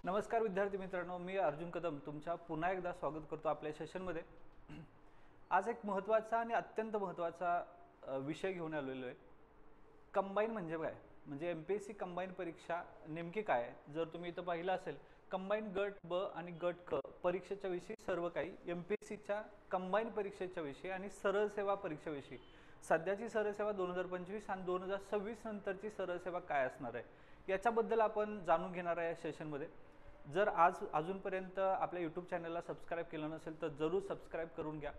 नमस्कार विद्यार्थी मित्रांनो, मी अर्जुन कदम तुमच्या पुन्हा एकदा स्वागत करतो आपल्या सेशनमध्ये। आज एक महत्त्वाचा आणि अत्यंत महत्त्वाचा विषय घेऊन आलेलो आहे। कंबाईन म्हणजे काय, म्हणजे एमपीएससी कंबाईन परीक्षा नेमकी काय आहे। जर तुम्ही इथं पाहिलं असेल, कंबाईन गट ब आणि गट क परीक्षेच्या विषयी सर्व काही एमपीएससीच्या कंबाईन परीक्षेच्या विषयी आणि सरळ सेवा परीक्षेविषयी, सध्याची सरळ सेवा 2025 आणि 2026 नंतरची सरळ सेवा काय असणार आहे याच्याबद्दल आपण जाणून घेणार आहे या सेशनमध्ये। जर अजूनपर्यंत आपल्या यूट्यूब चॅनलला सबस्क्राईब केलं नसेल तर जरूर सबस्क्राईब करून घ्या।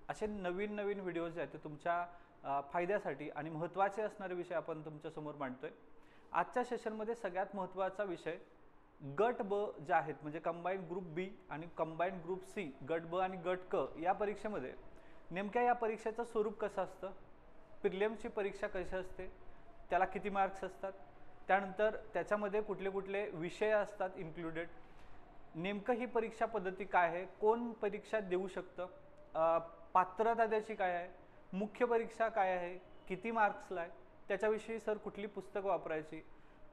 असे नवीन व्हिडिओज जे आहेत ते तुमच्या फायद्यासाठी आणि महत्त्वाचे असणारे विषय आपण तुमच्यासमोर मांडतोय। आजच्या सेशनमध्ये सगळ्यात महत्त्वाचा विषय गट ब जे आहेत, म्हणजे कंबाईन ग्रुप बी आणि कंबाईन ग्रुप सी, गट ब आणि गट क या परीक्षेमध्ये नेमक्या या परीक्षेचं स्वरूप कसं असतं, प्रिलिम्सची परीक्षा कशी असते, त्याला किती मार्क्स असतात, त्यानंतर त्याच्यामध्ये कुठले कुठले विषय असतात इन्क्लुडेड, नेमकं ही परीक्षा पद्धती काय आहे, कोण परीक्षा देऊ शकतं, पात्रता त्याची काय आहे, मुख्य परीक्षा काय आहे, किती मार्क्सला आहे, त्याच्याविषयी सर कुठली पुस्तकं वापरायची,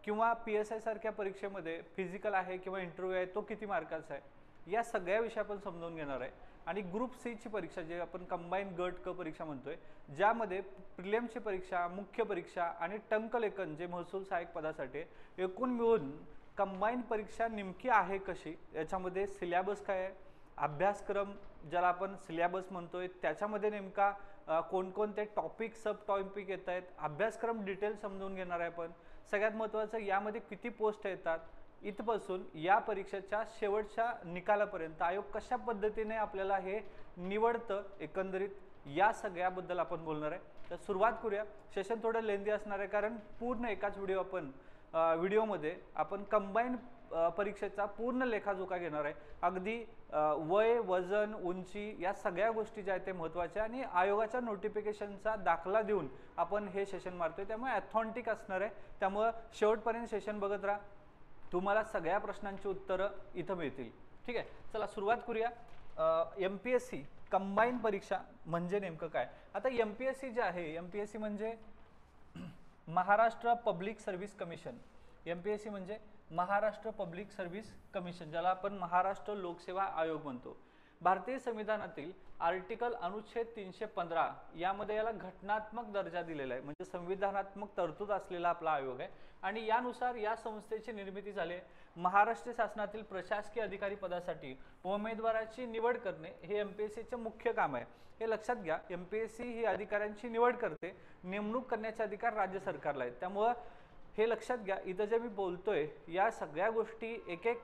किंवा PSI सारख्या परीक्षेमध्ये फिजिकल आहे किंवा इंटरव्ह्यू आहे तो किती मार्काचा आहे, या सगळ्या विषय आपण समजून घेणार आहे। आणि ग्रुप सी ची परीक्षा जे आपण कंबाईन गट क परीक्षा म्हणतोय, ज्यामध्ये प्रिलिम्सची परीक्षा, मुख्य परीक्षा आणि टंकलेखन जे महसूल सहाय्यक पदासाठी एकूण मिळून कंबाईन परीक्षा नेमकी आहे कशी, याच्यामध्ये सिलेबस काय आहे, अभ्यासक्रम ज्याला आपण सिलेबस म्हणतोय त्याच्यामध्ये नेमका कोणकोणते टॉपिक सब टॉपिक येत आहेत, अभ्यासक्रम डिटेल समजून घेणार आहे आपण। सगळ्यात महत्त्वाचं यामध्ये किती पोस्ट येतात, इथपासून या परीक्षेच्या शेवटच्या निकालापर्यंत आयोग कशा पद्धतीने आपल्याला हे निवडतं, एकंदरीत या सगळ्याबद्दल आपण बोलणार आहे। तर सुरुवात करूया। सेशन थोडं लेंदी असणार आहे कारण पूर्ण एकाच व्हिडिओमध्ये आपण कंबाईन परीक्षेचा पूर्ण लेखाजोखा घेणार आहे। अगदी वय, वजन, उंची या सगळ्या गोष्टी ज्या आहेत ते महत्त्वाच्या आणि आयोगाच्या नोटिफिकेशनचा दाखला देऊन आपण हे सेशन मारतोय, त्यामुळे ऑथेंटिक असणार आहे। त्यामुळे शेवटपर्यंत सेशन बघत राहा, तुम्हाला सगळ्या प्रश्नांची उत्तरं इथं मिळतील। ठीक आहे, चला सुरुवात करूया। एमपीएससी कंबाईन परीक्षा म्हणजे नेमकं काय। आता एमपीएससी जे आहे, एमपीएससी म्हणजे Maharashtra public service commission. MPSC म्हणजे महाराष्ट्र पब्लिक सर्व्हिस कमिशन, ज्याला आपण महाराष्ट्र लोकसेवा आयोग म्हणतो। भारतीय संविधानातील आर्टिकल अनुच्छेद 315 यामध्ये याला घटनात्मक दर्जा दिलेला आहे, म्हणजे संविधानात्मक तरतूद असलेला आपला आयोग आहे। आणि यानुसार या संस्थेची निर्मिती झाली। महाराष्ट्र शासनातील प्रशासकीय अधिकारी पदासाठी उमेदवाराची निवड करणे हे एमपीएससीचे मुख्य काम आहे। हे लक्षात घ्या, एमपीएससी ही अधिकाऱ्यांची निवड करते, नेमणूक करण्याचे अधिकार राज्य सरकारला आहेत। त्यामुळे हे लक्षात घ्या, इथं जे मी बोलतोय या सगळ्या गोष्टी एक एक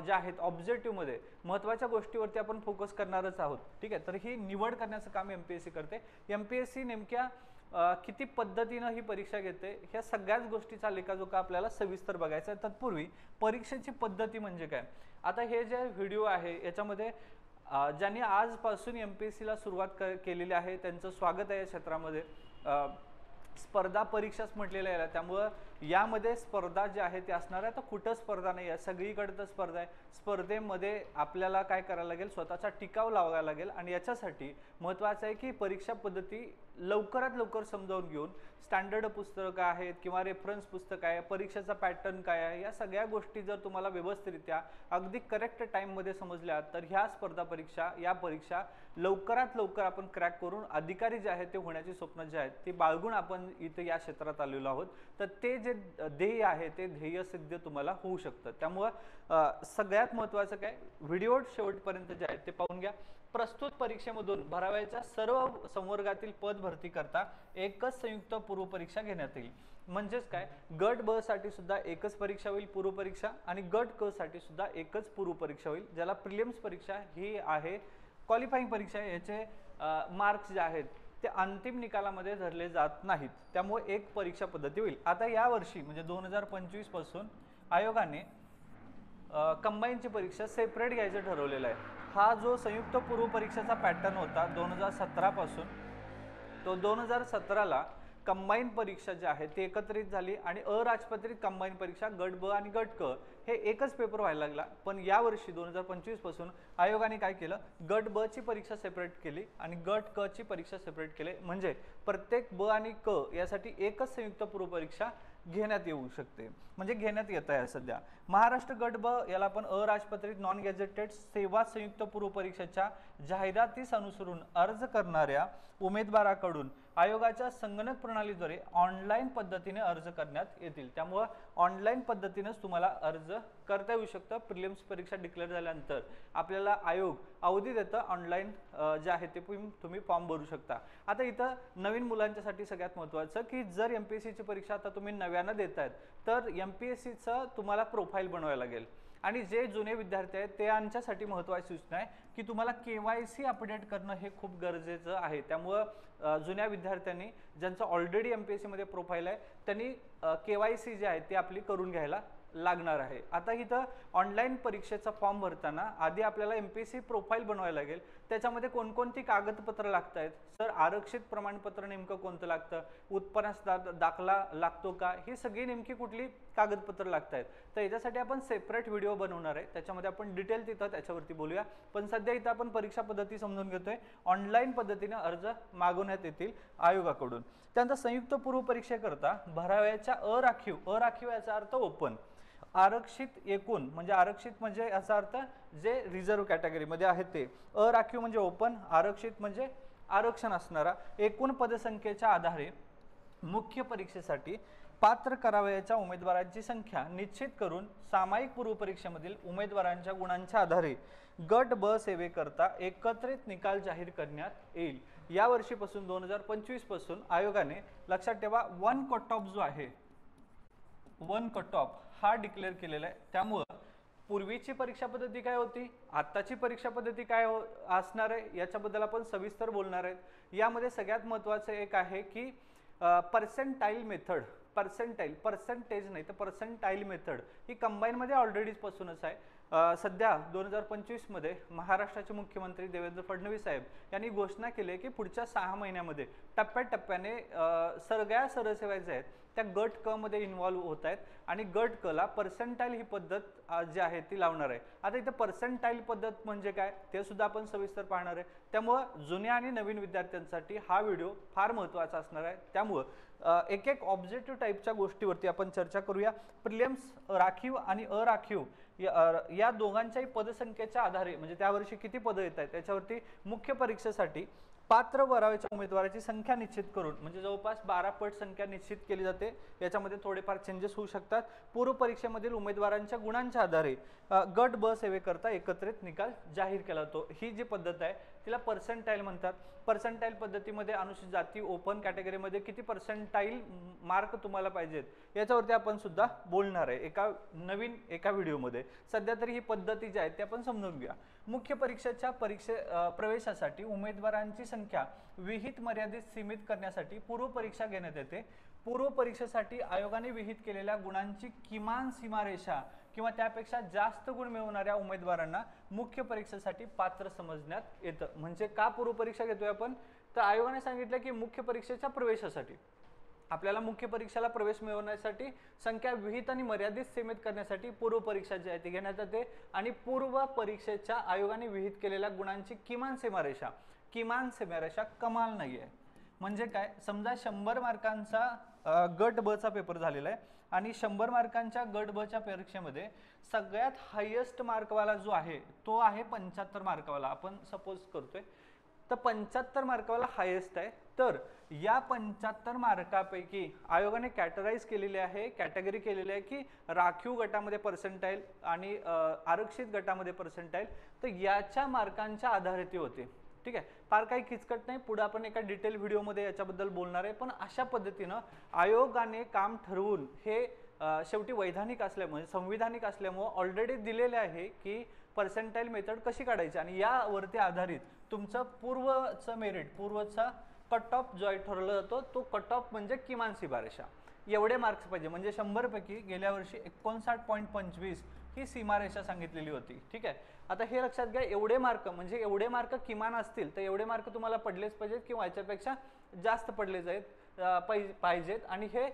ज्या आहेत ऑब्जेक्टिव्हमध्ये महत्त्वाच्या गोष्टीवरती आपण फोकस करणारच आहोत। ठीक आहे, तर ही निवड करण्याचं काम एमपीएससी करते। एमपीएससी नेमक्या किती पद्धतीनं ही परीक्षा घेते, ह्या सगळ्याच गोष्टीचा लेखाजोखा आपल्याला सविस्तर बघायचा आहे। तत्पूर्वी परीक्षेची पद्धती म्हणजे काय। आता हे जे व्हिडिओ आहे याच्यामध्ये ज्यांनी आजपासून एमपीएससीला सुरुवात केलेली आहे त्यांचं स्वागत आहे या क्षेत्रामध्ये। स्पर्धा परीक्षाच म्हटलेलं आहे, त्यामुळं यामध्ये स्पर्धा जी आहे ती असणार आहे। तर कुठं स्पर्धा नाही आहे, सगळीकडे तर स्पर्धा आहे। स्पर्धेमध्ये आपल्याला काय करायला लागेल, स्वतःचा टिकाव लावावा लागेल। आणि याच्यासाठी महत्त्वाचं आहे की परीक्षा पद्धती लवकरात लवकर समजावून घेऊन स्टँडर्ड पुस्तकं आहेत किंवा रेफरन्स पुस्तक आहे, परीक्षेचा पॅटर्न काय आहे, या सगळ्या गोष्टी जर तुम्हाला व्यवस्थितरित्या अगदी करेक्ट टाईममध्ये समजल्या तर ह्या स्पर्धा परीक्षा, या परीक्षा लवकरात लवकर आपण क्रॅक करून अधिकारी जे आहेत ते होण्याची स्वप्न जे आहेत ते बाळगून आपण इथे या क्षेत्रात आलेलो आहोत। तर ते जे ध्येय आहे ते ध्येय सिद्ध तुम्हाला होऊ शकतं। त्यामुळं सगळ्यात महत्त्वाचं काय, व्हिडिओ शेवटपर्यंत जे आहे ते पाहून घ्या। प्रस्तुत परीक्षेमधून भरावयाच्या सर्व संवर्गातील पद भरती करता एकच संयुक्त पूर्व परीक्षा घेण्यात येईल। म्हणजेच काय, गट ब साठी सुद्धा एकच परीक्षा होईल पूर्व परीक्षा, आणि गट क साठी सुद्धा एकच पूर्व परीक्षा होईल, ज्याला प्रिलिम्स परीक्षा ही आहे क्वालिफाईंग परीक्षा। याचे मार्क्स जे आहेत ते अंतिम निकालामध्ये धरले जात नाहीत, त्यामुळे एक परीक्षा पद्धती होईल। आता या वर्षी म्हणजे 2025 पासून आयोगाने कंबाईनची परीक्षा सेपरेट घ्यायचं ठरवलेलं आहे। हा जो संयुक्त पूर्व परीक्षेचा पॅटर्न होता 2017 पासून, तो 2017ला कंबाईन परीक्षा जी आहे ती एकत्रित झाली आणि अराजपत्रित कंबाईन परीक्षा गट ब आणि गट क हे एकच पेपर व्हायला लागला। पण यावर्षी 2025 पासून आयोगाने काय केलं, गट ब ची परीक्षा सेपरेट केली आणि गट क ची परीक्षा सेपरेट केली। म्हणजे प्रत्येक ब आणि क यासाठी एकच संयुक्त पूर्व परीक्षा घेण्यात येऊ शकते, म्हणजे घेण्यात येत आहे सध्या. महाराष्ट्र गट ब याला आपण अराजपत्रित नॉन गॅझेटेड सेवा संयुक्त पूर्व परीक्षेच्या जाहिरातीस अनुसरून अर्ज करणाऱ्या उमेदवाराकडून आयोगाच्या संगणक प्रणालीद्वारे ऑनलाईन पद्धतीने अर्ज करण्यात येतील. त्यामुळे ऑनलाईन पद्धतीनेच तुम्हाला अर्ज करता येऊ शकतं. प्रिलिम्स परीक्षा डिक्लेअर झाल्यानंतर आपल्याला आयोग अवधी देतं, ऑनलाईन जे आहे ते तुम्ही फॉर्म भरू शकता. आता इथं नवीन मुलांच्यासाठी सगळ्यात महत्त्वाचं की जर MPSCची परीक्षा आता तुम्ही नव्यानं देतायत तर MPSCचं तुम्हाला प्रोफाईल बनवायला लागेल. आणि जे जुने विद्यार्थी आहेत त्यांच्यासाठी महत्त्वाची सूचना आहे की तुम्हाला KYC अपडेट करणं हे खूप गरजेचं आहे. त्यामुळं जुन्या विद्यार्थ्यांनी ज्यांचं ऑलरेडी MPSC मध्ये प्रोफाईल आहे त्यांनी KYC जे आहे ते आपली करून घ्यायला लागणार आहे. आता इथं ऑनलाईन परीक्षेचा फॉर्म भरताना आधी आपल्याला MPSC प्रोफाईल बनवायला लागेल. त्याच्यामध्ये कोणकोणती कागदपत्र लागत आहेत, सर आरक्षित प्रमाणपत्र नेमकं कोणतं लागतं, उत्पन्नाचा दाखला लागतो का, ही सगळी नेमकी कुठली कागदपत्र लागत आहेत. तर याच्यासाठी आपण सेपरेट व्हिडिओ बनवणार आहे, त्याच्यामध्ये आपण डिटेल तिथं त्याच्यावरती बोलूया. पण सध्या इथं आपण परीक्षा पद्धती समजून घेतोय. ऑनलाईन पद्धतीने अर्ज मागवण्यात येतील आयोगाकडून. त्यानंतर संयुक्त पूर्व परीक्षेकरता भरावयाच्या अराखीव याचा अर्थ ओपन, आरक्षित एकूण म्हणजे आरक्षित म्हणजे याचा अर्थ जे रिझर्व्ह कॅटेगरीमध्ये आहेत ते, अराखीव म्हणजे ओपन, आरक्षित म्हणजे आरक्षण असणारा, एकूण पदसंख्येच्या आधारे मुख्य परीक्षेसाठी पात्र करावयाच्या उमेदवारांची संख्या निश्चित करून सामायिक पूर्व परीक्षेमधील उमेदवारांच्या गुणांच्या आधारे गट ब सेवेकरता एकत्रित निकाल जाहीर करण्यात येईल. या वर्षीपासून 2025 पासून आयोगाने लक्षात ठेवा 1 कट ऑफ जो आहे 1 कट ऑफ हा डिक्लेअर केलेला आहे. त्यामुळे पूर्वीची परीक्षा पद्धती काय होती, आत्ताची परीक्षा पद्धती काय असणार आहे याच्याबद्दल आपण सविस्तर बोलणार आहेत. यामध्ये सगळ्यात महत्त्वाचं एक आहे की पर्सेंटाईल मेथड, पर्सेंटेज नाही तर पर्सेंटाईल मेथड ही कंबाईनमध्ये ऑलरेडी पासूनच आहे. सध्या 2025 मध्ये महाराष्ट्राचे मुख्यमंत्री देवेंद्र फडणवीस साहेब यांनी घोषणा केली आहे की पुढच्या 6 महिन्यामध्ये टप्प्याटप्प्याने सगळ्या सरसेवा ज्या आहेत त्या गट क मध्ये इन्व्हॉल्व होत आहेत आणि गट क ला पर्सेंटाईल ही पद्धत जी आहे ती लावणार आहे. आता इथं पर्सेंटाईल पद्धत म्हणजे काय ते सुद्धा आपण सविस्तर पाहणार आहे. त्यामुळे जुन्या आणि नवीन विद्यार्थ्यांसाठी हा व्हिडिओ फार महत्त्वाचा असणार आहे. त्यामुळे एक एक ऑब्जेक्टिव्ह टाईपच्या गोष्टीवरती आपण चर्चा करूया. प्रिलिम्स राखीव आणि अराखीव या दोघांच्याही पदसंख्येच्या आधारे म्हणजे त्यावर्षी किती पदं येत आहेत त्याच्यावरती मुख्य परीक्षेसाठी पात्र भरावयाच्या उमेदवाराची संख्या निश्चित करून म्हणजे जवळपास 12 पट संख्या निश्चित केली जाते. याच्यामध्ये थोडेफार चेंजेस होऊ शकतात. पूर्व परीक्षेमधील उमेदवारांच्या गुणांच्या आधारे गट ब सेवेकरता एकत्रित निकाल जाहीर केला जातो. ही जी पद्धत आहे तिला पर्सेंटाईल म्हणतात. पर्सेंटाईल पद्धतीमध्ये अनुसूचित जाती ओपन कॅटेगरीमध्ये किती पर्सेंटाईल मार्क तुम्हाला पाहिजेत याच्यावरती आपण सुद्धा बोलणार आहे एका व्हिडिओमध्ये. सध्या तरी ही पद्धती जी आहे ते आपण समजून घ्या. मुख्य परीक्षेच्या प्रवेशासाठी उमेदवारांची संख्या विहित मर्यादित सीमित करण्यासाठी पूर्व परीक्षा घेण्यात येते. पूर्व परीक्षेसाठी आयोगाने विहित केलेल्या गुणांची किमान सीमारेषा किंवा त्यापेक्षा जास्त गुण मिळवणाऱ्या उमेदवारांना मुख्य परीक्षेसाठी पात्र समजण्यात येतं. म्हणजे का पूर्व परीक्षा घेतोय आपण, तर आयोगाने सांगितलं की मुख्य परीक्षेच्या प्रवेशासाठी आपल्याला मुख्य परीक्षेला प्रवेश मिळवण्यासाठी संख्या विहित आणि मर्यादित सीमित करण्यासाठी पूर्व परीक्षा जी आहे ती घेण्यात येते. आणि पूर्व परीक्षेच्या आयोगाने विहित केलेल्या गुणांची किमान सीमारेषा कमाल नाही आहे. म्हणजे काय, समजा 100 मार्कांचा गट ब चा पेपर झालेला आहे आणि 100 मार्कांच्या गट ब च्या परीक्षेमध्ये सगळ्यात हायेस्ट मार्कवाला जो आहे तो आहे 75 मार्कवाला आपण सपोज करतोय. तर 75 मार्कवाला हायेस्ट आहे. तर या 75 मार्कापैकी आयोगाने कॅटेगरी केलेली आहे की राखीव गटामध्ये पर्सेंटाईल आणि आरक्षित गटामध्ये पर्सेंटाईल. तर याच्या मार्कांच्या आधारे ते होते. ठीक आहे, फार काही किचकट नाही. पुढे आपण एका डिटेल व्हिडिओमध्ये याच्याबद्दल बोलणार आहे. पण अशा पद्धतीनं आयोगाने काम ठरवून हे शेवटी वैधानिक असल्यामुळे संविधानिक असल्यामुळे ऑलरेडी दिलेले आहे की पर्सेंटाईल मेथड कशी काढायची आणि यावरती आधारित तुमचं पूर्वचा कट ऑफ जो ठरवला जातो तो कट ऑफ म्हणजे किमान सीमारेषा. एवढे मार्क्स पाहिजे म्हणजे 100 पैकी गेल्या वर्षी 59.25 ही सीमारेषा सांगितलेली होती. ठीक आहे, आता हे लक्षात घ्या. एवढे मार्क किमान असतील तर एवढे मार्क तुम्हाला पडलेच पाहिजेत किंवा याच्यापेक्षा जास्त पडले पाहिजेत आणि हे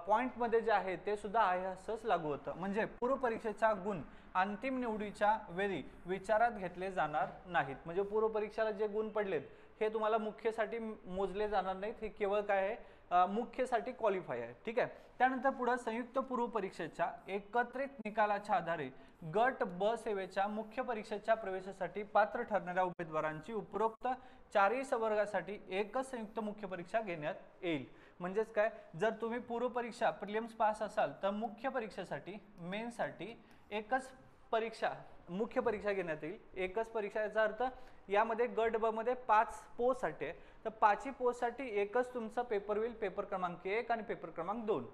पॉइंटमध्ये जे आहे ते सुद्धा असंच लागू होतं. म्हणजे पूर्व परीक्षेचा गुण अंतिम निवडीच्या वेळी विचारात घेतले जाणार नाहीत. म्हणजे पूर्व परीक्षेला जे गुण पडलेत हे तुम्हाला मुख्यसाठी मोजले जाणार नाहीत. हे केवळ काय आहे मुख्यसाठी क्वालिफाय आहे, ठीक आहे. त्यानंतर पुढे संयुक्त पूर्व परीक्षेच्या एकत्रित निकालाच्या आधारे गट ब सेवेच्या मुख्य परीक्षेच्या प्रवेशासाठी पात्र ठरणाऱ्या उमेदवारांची उपरोक्त चारही संवर्गासाठी एकच संयुक्त मुख्य परीक्षा घेण्यात येईल. म्हणजेच काय, जर तुम्ही पूर्व परीक्षा प्रिलिम्स पास असाल तर मुख्य परीक्षेसाठी मेन्ससाठी एकच परीक्षा मुख्य परीक्षा घेण्यात येईल. एकच परीक्षा, याचा अर्थ यामध्ये गट ब मध्ये 5 पोस्टसाठी आहे, तर 5ही पोस्टसाठी एकच तुमचा पेपर होईल, पेपर क्रमांक 1 आणि पेपर क्रमांक 2.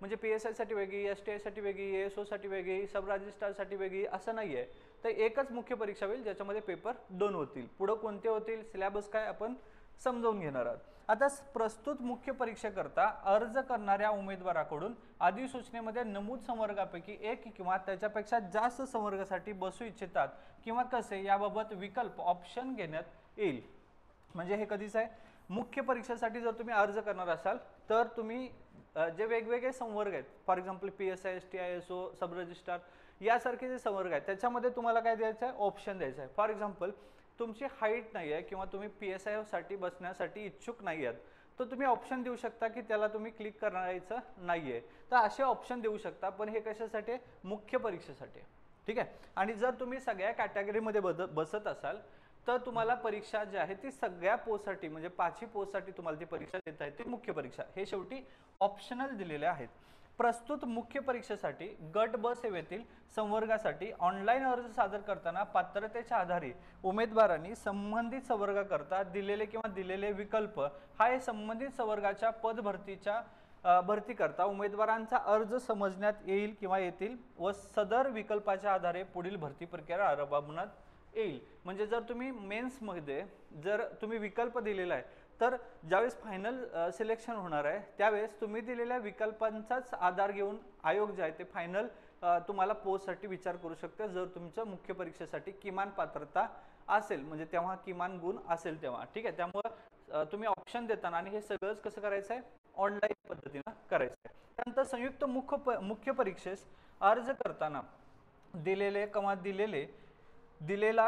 म्हणजे PSI साठी वेगळी, STI साठी वेगळी, ASO साठी वेगळी, सब रजिस्ट्रारसाठी वेगळी असं नाही आहे. तर एकच मुख्य परीक्षा होईल ज्याच्यामध्ये पेपर 2 होतील. पुढे कोणते होतील, सिलेबस काय आपण समजावून घेणार आहोत. आता प्रस्तुत मुख्य परीक्षेकरता अर्ज करणाऱ्या उमेदवाराकडून अधिसूचनेमध्ये नमूद संवर्गापैकी एक किंवा त्याच्यापेक्षा जास्त संवर्गासाठी बसू इच्छितात किंवा कसे याबाबत विकल्प ऑप्शन घेण्यात येईल. म्हणजे हे कधीच आहे, मुख्य परीक्षेसाठी जर तुम्ही अर्ज करणार असाल तर तुम्ही जे वेगवेगळे संवर्ग आहेत, for example PSI, STI, ASO, sub registrar यासारखे जे संवर्ग आहेत त्याच्यामध्ये तुम्हाला काय द्यायचं आहे, ऑप्शन द्यायचं आहे. फॉर एक्झाम्पल तुमची हाईट नाही आहे किंवा तुम्ही PSI साठी बसण्यासाठी इच्छुक नाही आहात, तर तुम्ही ऑप्शन देऊ शकता की त्याला तुम्ही क्लिक करायचं नाही आहे. तर असे ऑप्शन देऊ शकता, पण हे कशासाठी, मुख्य परीक्षेसाठी, ठीक आहे. आणि जर तुम्ही सगळ्या कॅटेगरीमध्ये बसत असाल तर तुम्हाला परीक्षा जी आहे ती सगळ्या पोस्टसाठी म्हणजे 5ही पोस्टसाठी तुम्हाला ती परीक्षा देता येते, मुख्य परीक्षा. हे शेवटी ऑप्शनल दिलेले आहेत. प्रस्तुत मुख्य परीक्षेसाठी गट ब सेवेतील संवर्गासाठी ऑनलाईन अर्ज सादर करताना पात्रतेच्या आधारे उमेदवारांनी संबंधित संवर्गाकरता दिलेले किंवा दिलेले विकल्प हा संबंधित संवर्गाच्या भरती करता उमेदवारांचा अर्ज समजण्यात येईल किंवा येतील व सदर विकल्पाच्या आधारे पुढील भरती प्रक्रिया राबवण्यात येईल. म्हणजे जर तुम्ही मेन्समध्ये जर तुम्ही विकल्प दिलेला आहे तर ज्यावेळेस फायनल सिलेक्शन होणार आहे त्यावेळेस तुम्ही दिलेल्या विकल्पांचाच आधार घेऊन आयोग जे आहे ते फायनल तुम्हाला पोस्टसाठी विचार करू शकते, जर तुमच्या मुख्य परीक्षेसाठी किमान पात्रता असेल, म्हणजे तेव्हा किमान गुण असेल तेव्हा, ठीक आहे. त्यामुळे तुम्ही ऑप्शन देताना आणि हे सगळंच कसं करायचं आहे, ऑनलाईन पद्धतीनं करायचं आहे. त्यानंतर संयुक्त मुख्य परीक्षेस अर्ज करताना दिलेला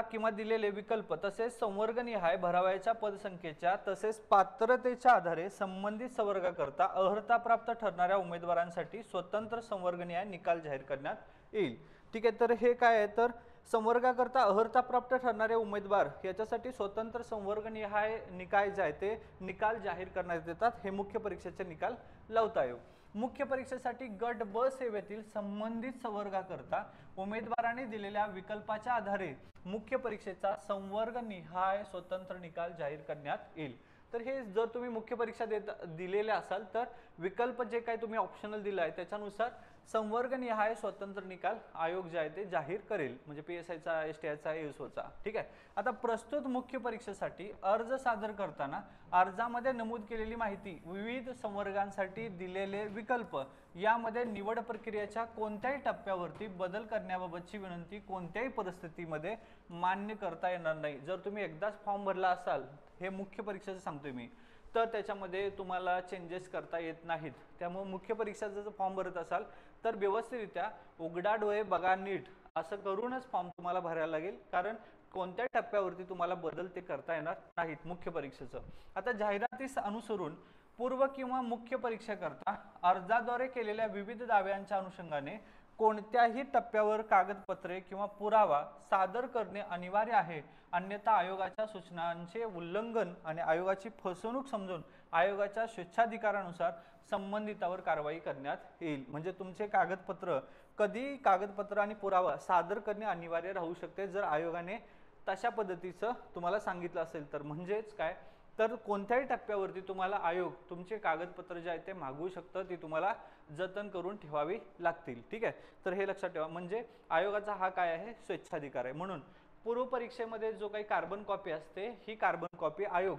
किंवा दिलेले विकल्प तसेच संवर्गनिहाय भरावयाच्या पदसंख्येच्या तसेच पात्रतेच्या आधारे संबंधित संवर्गाकरता अर्हता प्राप्त ठरणाऱ्या उमेदवारांसाठी स्वतंत्र संवर्गनिहाय निकाल जाहीर करण्यात येईल, ठीक आहे. तर हे काय आहे, तर संवर्गाकरता अर्हता प्राप्त ठरणारे उमेदवार याच्यासाठी स्वतंत्र संवर्गनिहाय निकाय जे आहे ते निकाल जाहीर करण्यात येतात. हे मुख्य परीक्षेचे निकाल लावता येईल. मुख्य परीक्षेसाठी गट ब सेवेतील संबंधित संवर्गाकरता उमेदवारांनी दिलेल्या विकल्पाच्या आधारे मुख्य परीक्षेचा संवर्गनिहाय स्वतंत्र निकाल जाहीर करण्यात येईल. तर हे जर तुम्ही मुख्य परीक्षा दिलेले असाल तर विकल्प जे काही तुम्ही ऑप्शनल दिला आहे त्याच्यानुसार संवर्गनिहाय स्वतंत्र निकाल आयोग जे आहे ते जाहीर करेल, म्हणजे PSI चा, STI चा, ASO चा, ठीक आहे. आता प्रस्तुत मुख्य परीक्षेसाठी अर्ज सादर करताना अर्जामध्ये नमूद केलेली माहिती, विविध संवर्गांसाठी दिलेले विकल्प यामध्ये निवड प्रक्रियेच्या कोणत्याही टप्प्यावरती बदल करण्याबाबतची विनंती कोणत्याही परिस्थितीमध्ये मान्य करता येणार नाही. जर तुम्ही एकदाच फॉर्म भरला असाल, हे मुख्य परीक्षेचं सांगतोय मी, तर त्याच्यामध्ये तुम्हाला चेंजेस करता येत नाहीत. त्यामुळे मुख्य परीक्षेचा जर फॉर्म भरत असाल तर व्यवस्थितरित्या उघडा डोळे बघा नीट असं करूनच फॉर्म तुम्हाला भरायला लागेल, कारण कोणत्या टप्प्यावरती तुम्हाला बदल ते करता येणार नाहीत मुख्य परीक्षेचं. आता जाहिरातीस अनुसरून पूर्व किंवा मुख्य परीक्षेकरता अर्जाद्वारे केलेल्या विविध दाव्यांच्या अनुषंगाने कोणत्याही टप्प्यावर कागदपत्रे किंवा पुरावा सादर करणे अनिवार्य आहे, अन्यथा आयोगाच्या सूचनांचे उल्लंघन आणि आयोगाची फसवणूक समजून आयोगाच्या स्वेच्छाधिकारानुसार संबंधितावर कारवाई करण्यात येईल. म्हणजे तुमचे कागदपत्र आणि पुरावा सादर करणे अनिवार्य राहू शकते जर आयोगाने तशा पद्धतीचं तुम्हाला सांगितलं असेल तर. म्हणजेच काय, तर कोणत्याही टप्प्यावरती तुम्हाला आयोग तुमचे कागदपत्र जे आहे ते मागवू शकतं, ती तुम्हाला जतन करून ठेवावी लागतील, ठीक आहे. तर हे लक्षात ठेवा, म्हणजे आयोगाचा हा काय आहे, स्वेच्छाधिकार आहे. म्हणून पूर्व परीक्षेमध्ये जो काही कार्बन कॉपी असते, ही कार्बन कॉपी आयोग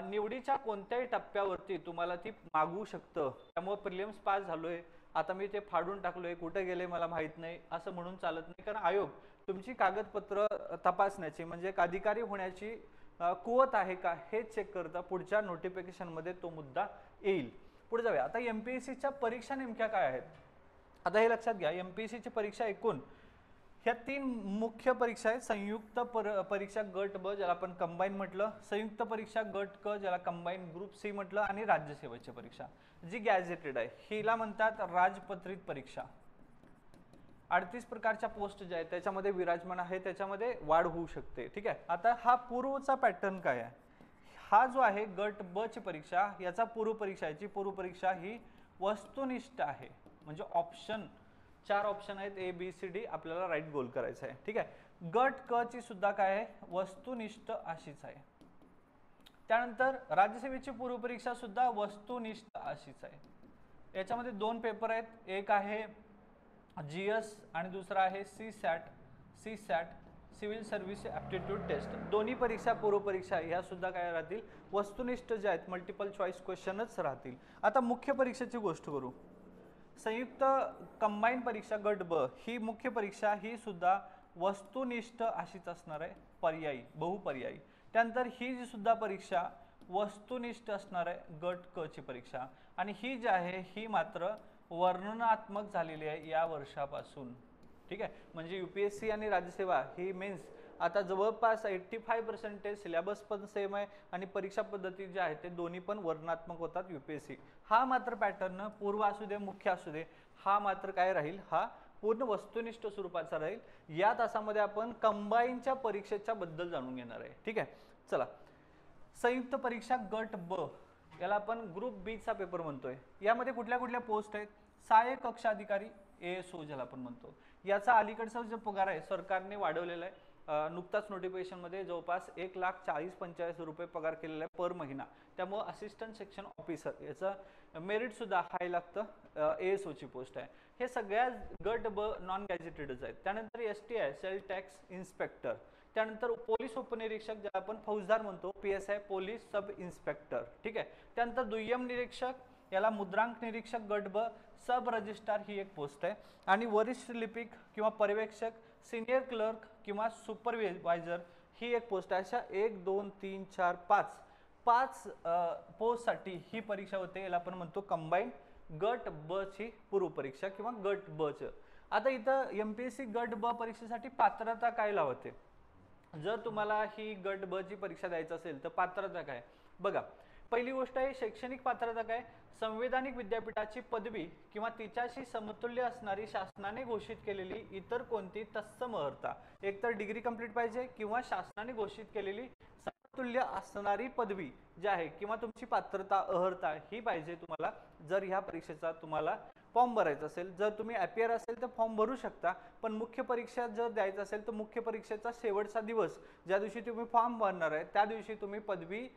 निवडीच्या कोणत्याही टप्प्यावरती तुम्हाला ती मागवू शकतं. त्यामुळे प्रिलिम्स पास झालोय, आता मी ते फाडून टाकलोय, कुठे गेले मला माहित नाही असं म्हणून चालत नाही, कारण आयोग तुमची कागदपत्र तपासण्याची म्हणजे एक अधिकारी होण्याची कुवत आहे का हे चेक करता पुढच्या नोटिफिकेशन मध्ये तो मुद्दा येईल. पुढे जाऊया. आता MPSCच्या परीक्षा नेमक्या काय आहेत, आता हे लक्षात घ्या. MPSCची परीक्षा एकूण ह्या 3 मुख्य परीक्षा आहेत. संयुक्त परीक्षा गट ब ज्याला आपण कंबाईन म्हटलं, संयुक्त परीक्षा गट क ज्याला कंबाईन ग्रुप सी म्हटलं, आणि राज्यसेवेची परीक्षा जी गॅझेटेड आहे हिला म्हणतात राजपत्रित परीक्षा. 38 प्रकारच्या पोस्ट ज्या आहेत त्याच्यामध्ये विराजमान आहे, त्याच्यामध्ये वाढ होऊ शकते. ठीक आहे. आता हा पूर्वचा पॅटर्न काय आहे, हा जो आहे गट ब ची परीक्षा, याचा पूर्व परीक्षा ही वस्तुनिष्ठ आहे. म्हणजे ऑप्शन 4 ऑप्शन आहेत ए बी सी डी, आपल्याला राईट गोल करायचं आहे. ठीक आहे. गट क ची सुद्धा काय आहे, वस्तुनिष्ठ अशीच आहे. त्यानंतर राज्यसेवेची पूर्व परीक्षा सुद्धा वस्तुनिष्ठ अशीच आहे. याच्यामध्ये 2 पेपर आहेत, एक आहे जीएस आणि दुसरा आहे C SAT civil service aptitude test. दोन्ही परीक्षा पूर्व परीक्षा ह्या सुद्धा काय राहतील, वस्तुनिष्ठ ज्या आहेत, मल्टिपल चॉईस क्वेश्चनच राहतील. आता मुख्य परीक्षेची गोष्ट करू. संयुक्त कंबाईन परीक्षा गट ब ही मुख्य परीक्षा ही सुद्धा वस्तुनिष्ठ अशीच असणार आहे, पर्यायी बहुपर्यायी. त्यानंतर ही जी सुद्धा परीक्षा वस्तुनिष्ठ असणार आहे गट क ची परीक्षा, आणि ही जी आहे ही मात्र वर्णनात्मक झालेली आहे या वर्षापासून. ठीक आहे. म्हणजे यूपीएससी आणि राज्यसेवा ही मेन्स आता जवळपास 85% सिलेबस पण सेम आहे आणि परीक्षा पद्धती ज्या आहेत ते दोन्ही पण वर्णनात्मक होतात यूपीएससी. हा मात्र पॅटर्न पूर्व असू दे मुख्य असू दे, हा मात्र काय राहील, हा पूर्ण वस्तुनिष्ठ स्वरूपाचा राहील. या तासामध्ये आपण कंबाईनच्या परीक्षेच्या बद्दल जाणून घेणार आहे. ठीक आहे. चला, संयुक्त परीक्षा गट ब याला आपण ग्रुप बी चा पेपर म्हणतोय. यामध्ये कुठल्या कुठल्या पोस्ट आहेत, सहाय्यक कक्ष अधिकारी एएसओ ज्याला आपण म्हणतो. याचा अलीकडचा जो पगार आहे सरकारने वाढवलेला आहे. नुकताच नोटिफिकेशन मध्ये जवळपास 1,40,45,45 रुपये पगार केलेला आहे पर महिना. त्यामुळे असिस्टंट सेक्शन ऑफिसर याचं मेरिट सुद्धा हाय लागतं. एएसओ ची पोस्ट आहे. हे सगळ्या गट ब नॉन गॅझेटेडच आहेत. त्यानंतर एसटी आहे, सेल टॅक्स इन्स्पेक्टर. त्यानंतर पोलीस उपनिरीक्षक ज्याला आपण फौजदार म्हणतो, पीएसआय पोलीस सब इन्स्पेक्टर. ठीक आहे. त्यानंतर दुय्यम निरीक्षक याला मुद्रांक निरीक्षक गट ब, सब रजिस्ट्रार ही एक पोस्ट आहे. आणि वरिष्ठ लिपिक किंवा पर्यवेक्षक, सिनियर क्लर्क किंवा सुपरवायझर ही एक पोस्ट आहे. अशा 1 2 3 4 5 पोस्टसाठी ही परीक्षा होते. याला आपण म्हणतो कंबाईन गट ब ची पूर्व परीक्षा किंवा गट ब च. आता इथं एमपीएससी गट ब परीक्षेसाठी पात्रता काय लावते, जर तुम्हाला ही गट ब ची परीक्षा द्यायची असेल तर पात्रता काय बघा. पहिली गोष्ट आहे शैक्षणिक पात्रता काय, संवैधानिक विद्यापीठाची पदवी किंवा तिच्याशी समतुल्य असणारी शासनाने घोषित केलेली इतर कोणती तत्सम अर्हता. एकतर डिग्री कंप्लीट पाहिजे किंवा शासनाने घोषित केलेली समतुल्य असणारी पदवी जी आहे किंवा तुमची पात्रता अर्हता ही पाहिजे तुम्हाला, जर ह्या परीक्षेचा तुम्हाला फॉर्म भरायचा असेल. जर तुम्ही अपियर असेल तर फॉर्म भरू शकता, पण मुख्य परीक्षा जर द्यायचं असेल तर मुख्य परीक्षेचा शेवटचा दिवस ज्या दिवशी तुम्ही फॉर्म भरणार आहे त्या दिवशी तुम्ही पदवी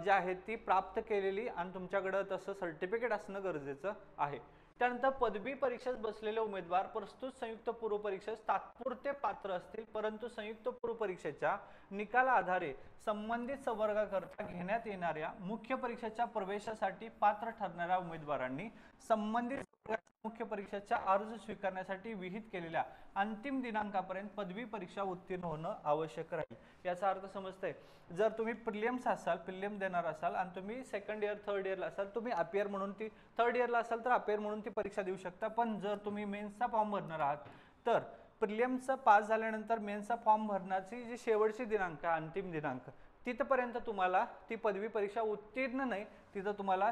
जी आहे ती प्राप्त केलेली आणि तुमच्याकडे तसं सर्टिफिकेट असणं गरजेचं आहे. त्यानंतर पदवी परीक्षेत बसलेले उमेदवार प्रस्तुत संयुक्त पूर्व परीक्षेस तात्पुरते पात्र असतील, परंतु संयुक्त पूर्व परीक्षेच्या निकाला आधारे संबंधित संवर्गाकरता घेण्यात येणाऱ्या मुख्य परीक्षेच्या प्रवेशासाठी पात्र ठरणाऱ्या उमेदवारांनी संबंधित मुख्य परीक्षेचा अर्ज स्वीकारण्यासाठी विहित केलेल्या अंतिम दिनांकापर्यंत पदवी परीक्षा उत्तीर्ण होणं आवश्यक राहील. याचा अर्थ समजतंय, जर तुम्ही प्रिलिम्स असाल, प्रिलिम देणार असाल आणि तुम्ही सेकंड इयर थर्ड इयरला असाल, तुम्ही अपियर म्हणून ती थर्ड इयरला असाल तर अपियर म्हणून ती परीक्षा देऊ शकता. पण जर तुम्ही मेन्सचा फॉर्म भरणार आहात तर प्रिलिम्सचा पास झाल्यानंतर मेन्सचा फॉर्म भरण्याची जी शेवटची दिनांक अंतिम दिनांक तिथपर्यंत तुम्हाला ती पदवी परीक्षा उत्तीर्ण नाही, तिथं तुम्हाला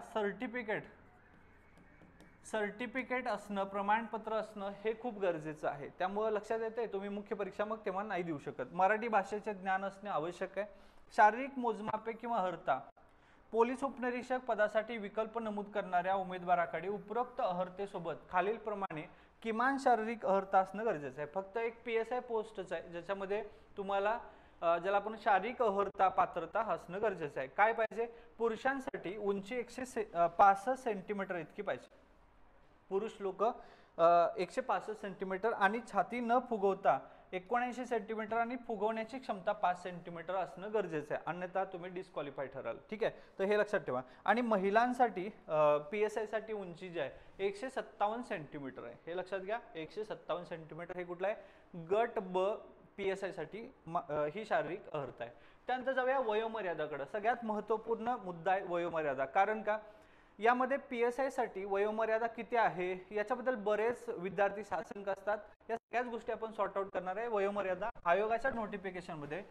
सर्टिफिकेट असणं, प्रमाणपत्र असणं हे खूप गरजेचं आहे. त्यामुळे लक्षात येते तुम्ही मुख्य परीक्षा मग तेव्हा नाही देऊ शकत. मराठी भाषेचे ज्ञान असणे आवश्यक आहे. शारीरिक मोजमापे किंवा अर्हता, पोलीस उपनिरीक्षक पदासाठी विकल्प नमूद करणाऱ्या उमेदवाराकडे उपरोक्त अर्हतेसोबत खालीलप्रमाणे किमान शारीरिक अर्हता असणं गरजेचं आहे. फक्त एक पीएसआय पोस्टच आहे ज्याच्यामध्ये तुम्हाला ज्याला आपण शारीरिक अर्हता पात्रता असणं गरजेचं आहे. काय पाहिजे, पुरुषांसाठी उंची 165 सेंटीमीटर इतकी पाहिजे. पुरुष लोक 165 सेंटीमीटर आणि छाती न फुगवता 79 सेंटीमीटर आणि फुगवण्याची क्षमता 5 सेंटीमीटर असणं गरजेचं आहे, अन्यथा तुम्ही डिस्क्वालिफाय ठराल. ठीक आहे, तर हे लक्षात ठेवा. आणि महिलांसाठी पीएसआय साठी उंची जी आहे 157 सेंटीमीटर आहे, हे लक्षात घ्या. 157 सेंटीमीटर हे कुठलं आहे, गट ब पीएसआय साठी ही शारीरिक अर्हता आहे. त्यानंतर जाऊया वयोमर्यादाकडे. सगळ्यात महत्त्वपूर्ण मुद्दा आहे वयोमर्यादा. कारण का, यामध्ये PSI साठी वयोमर्यादा किती आहे याच्याबद्दल बरेच विद्यार्थी साशंक असतात. या सगळ्याच गोष्टी आपण सॉर्ट आउट करणार आहे. वयोमर्यादा आयोगाच्या नोटिफिकेशन मध्ये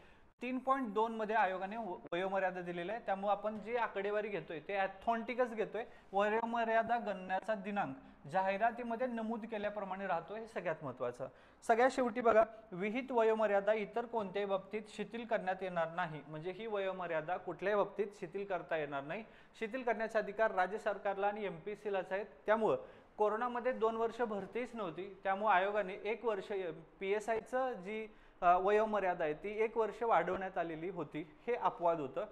3.2 मध्ये आयोगाने वयोमर्यादा दिलेली आहे, त्यामुळे आपण जी आकडेवारी घेतोय ते ऑथेंटिकच घेतोय. वयोमर्यादा गणण्याचा दिनांक जाहिरातीमध्ये नमूद केल्याप्रमाणे राहतो, हे सगळ्यात महत्त्वाचं. सगळ्यात शेवटी बघा, विहित वयोमर्यादा इतर कोणत्याही बाबतीत शिथिल करण्यात येणार नाही. म्हणजे ही वयोमर्यादा कुठल्याही बाबतीत शिथिल करता येणार नाही. शिथिल करण्याचे अधिकार राज्य सरकारला आणि MPSCलाच आहेत. त्यामुळे कोरोनामध्ये 2 वर्ष भरतीच नव्हती, त्यामुळे आयोगाने 1 वर्ष PSIचं जी वयोमर्यादा आहे ती 1 वर्ष वाढवण्यात आलेली होती. हे अपवाद होतं.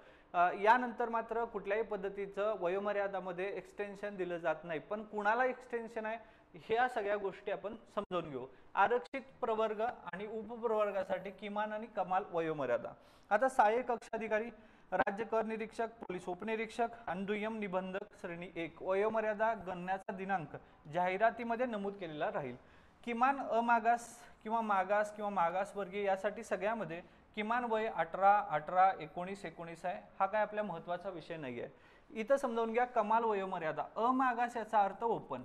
यानंतर मात्र कुठल्याही पद्धतीचं वयोमर्यादामध्ये एक्सटेन्शन दिलं जात नाही. पण कुणाला एक्सटेन्शन आहे ह्या सगळ्या गोष्टी आपण समजून घेऊ. आरक्षित प्रवर्ग आणि उपप्रवर्गासाठी किमान आणि कमाल वयोमर्यादा. आता सहाय्यक कक्ष अधिकारी, राज्य कर निरीक्षक, पोलीस उपनिरीक्षक आणि दुय्यम निबंधक श्रेणी 1 वयोमर्यादा गणण्याचा दिनांक जाहिरातीमध्ये नमूद केलेला राहील. किमान अमागास किंवा मागास किंवा मागासवर्गीय यासाठी सगळ्यामध्ये किमान वय 18, 18, 19, 19 आहे. हा काय आपल्या महत्त्वाचा विषय नाही आहे. इथं समजावून घ्या, कमाल वयोमर्यादा अमागास याचा अर्थ ओपन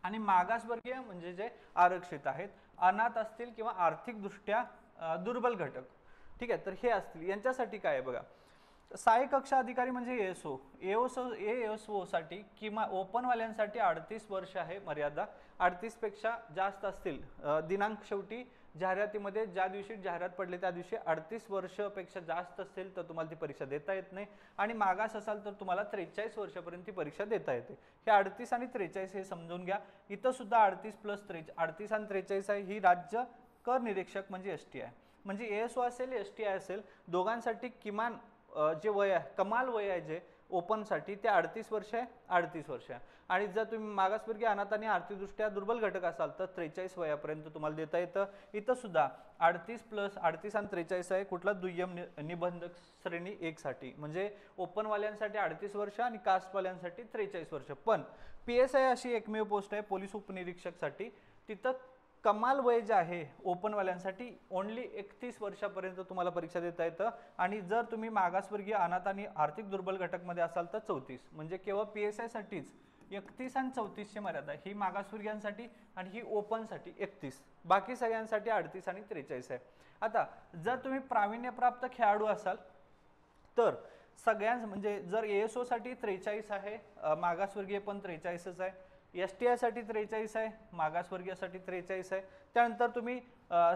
आणि मागासवर्गीय म्हणजे जे आरक्षित आहेत, अनाथ असतील किंवा आर्थिकदृष्ट्या दुर्बल घटक, ठीक आहे, तर हे असतील. यांच्यासाठी काय आहे बघा, सहाय्यक कक्ष अधिकारी म्हणजे ASO साठी किंवा ओपनवाल्यांसाठी 38 वर्ष आहे मर्यादा. 38 पेक्षा जास्त असतील दिनांक शेवटी जाहिरातीमध्ये ज्या दिवशी जाहिरात पडली त्या दिवशी 38 वर्षापेक्षा जास्त असेल तर तुम्हाला ती परीक्षा देता येत नाही. आणि मागास असाल तर तुम्हाला 43 वर्षापर्यंत ती परीक्षा देता येते. हे 38 आणि 43 हे समजून घ्या. इथं सुद्धा 38 + 43, 38 आणि 43 आहे. ही राज्य कर निरीक्षक म्हणजे STI आहे. म्हणजे ASO असेल STI असेल, दोघांसाठी किमान जे वय आहे, कमाल वय आहे जे ओपनसाठी ते 38 वर्ष आहे, 38 वर्ष आहे. आणि जर तुम्ही मागासवर्गीय, अनाथ आणि आर्थिकदृष्ट्या दुर्बल घटक असाल तर 43 वयापर्यंत तुम्हाला देता येतं. इथं सुद्धा 38 + 38 आणि 43 आहे. कुठला दुय्यम निबंधक श्रेणी 1 साठी, म्हणजे ओपनवाल्यांसाठी 38 वर्ष आणि कास्टवाल्यांसाठी 43 वर्ष. पण PSI अशी एकमेव पोस्ट आहे पोलीस उपनिरीक्षकसाठी, तिथं कमाल वय जे आहे ओपनवाल्यांसाठी ओनली 31 वर्षापर्यंत तुम्हाला परीक्षा देता येतं. आणि जर तुम्ही मागासवर्गीय, अनाथ आणि आर्थिक दुर्बल घटकमध्ये असाल तर 34. म्हणजे केवळ PSI साठीच 31 आणि 34 ची मर्यादा, ही मागासवर्गीयांसाठी आणि ही ओपनसाठी 31, बाकी सगळ्यांसाठी 38 आणि 43 आहे. आता जर तुम्ही प्रावीण्यप्राप्त खेळाडू असाल तर सगळ्यांच, म्हणजे जर ASO साठी 43 आहे, मागासवर्गीय पण 43च आहे, STI साठी 43 आहे, मागासवर्गीयासाठी 43 आहे. त्यानंतर तुम्ही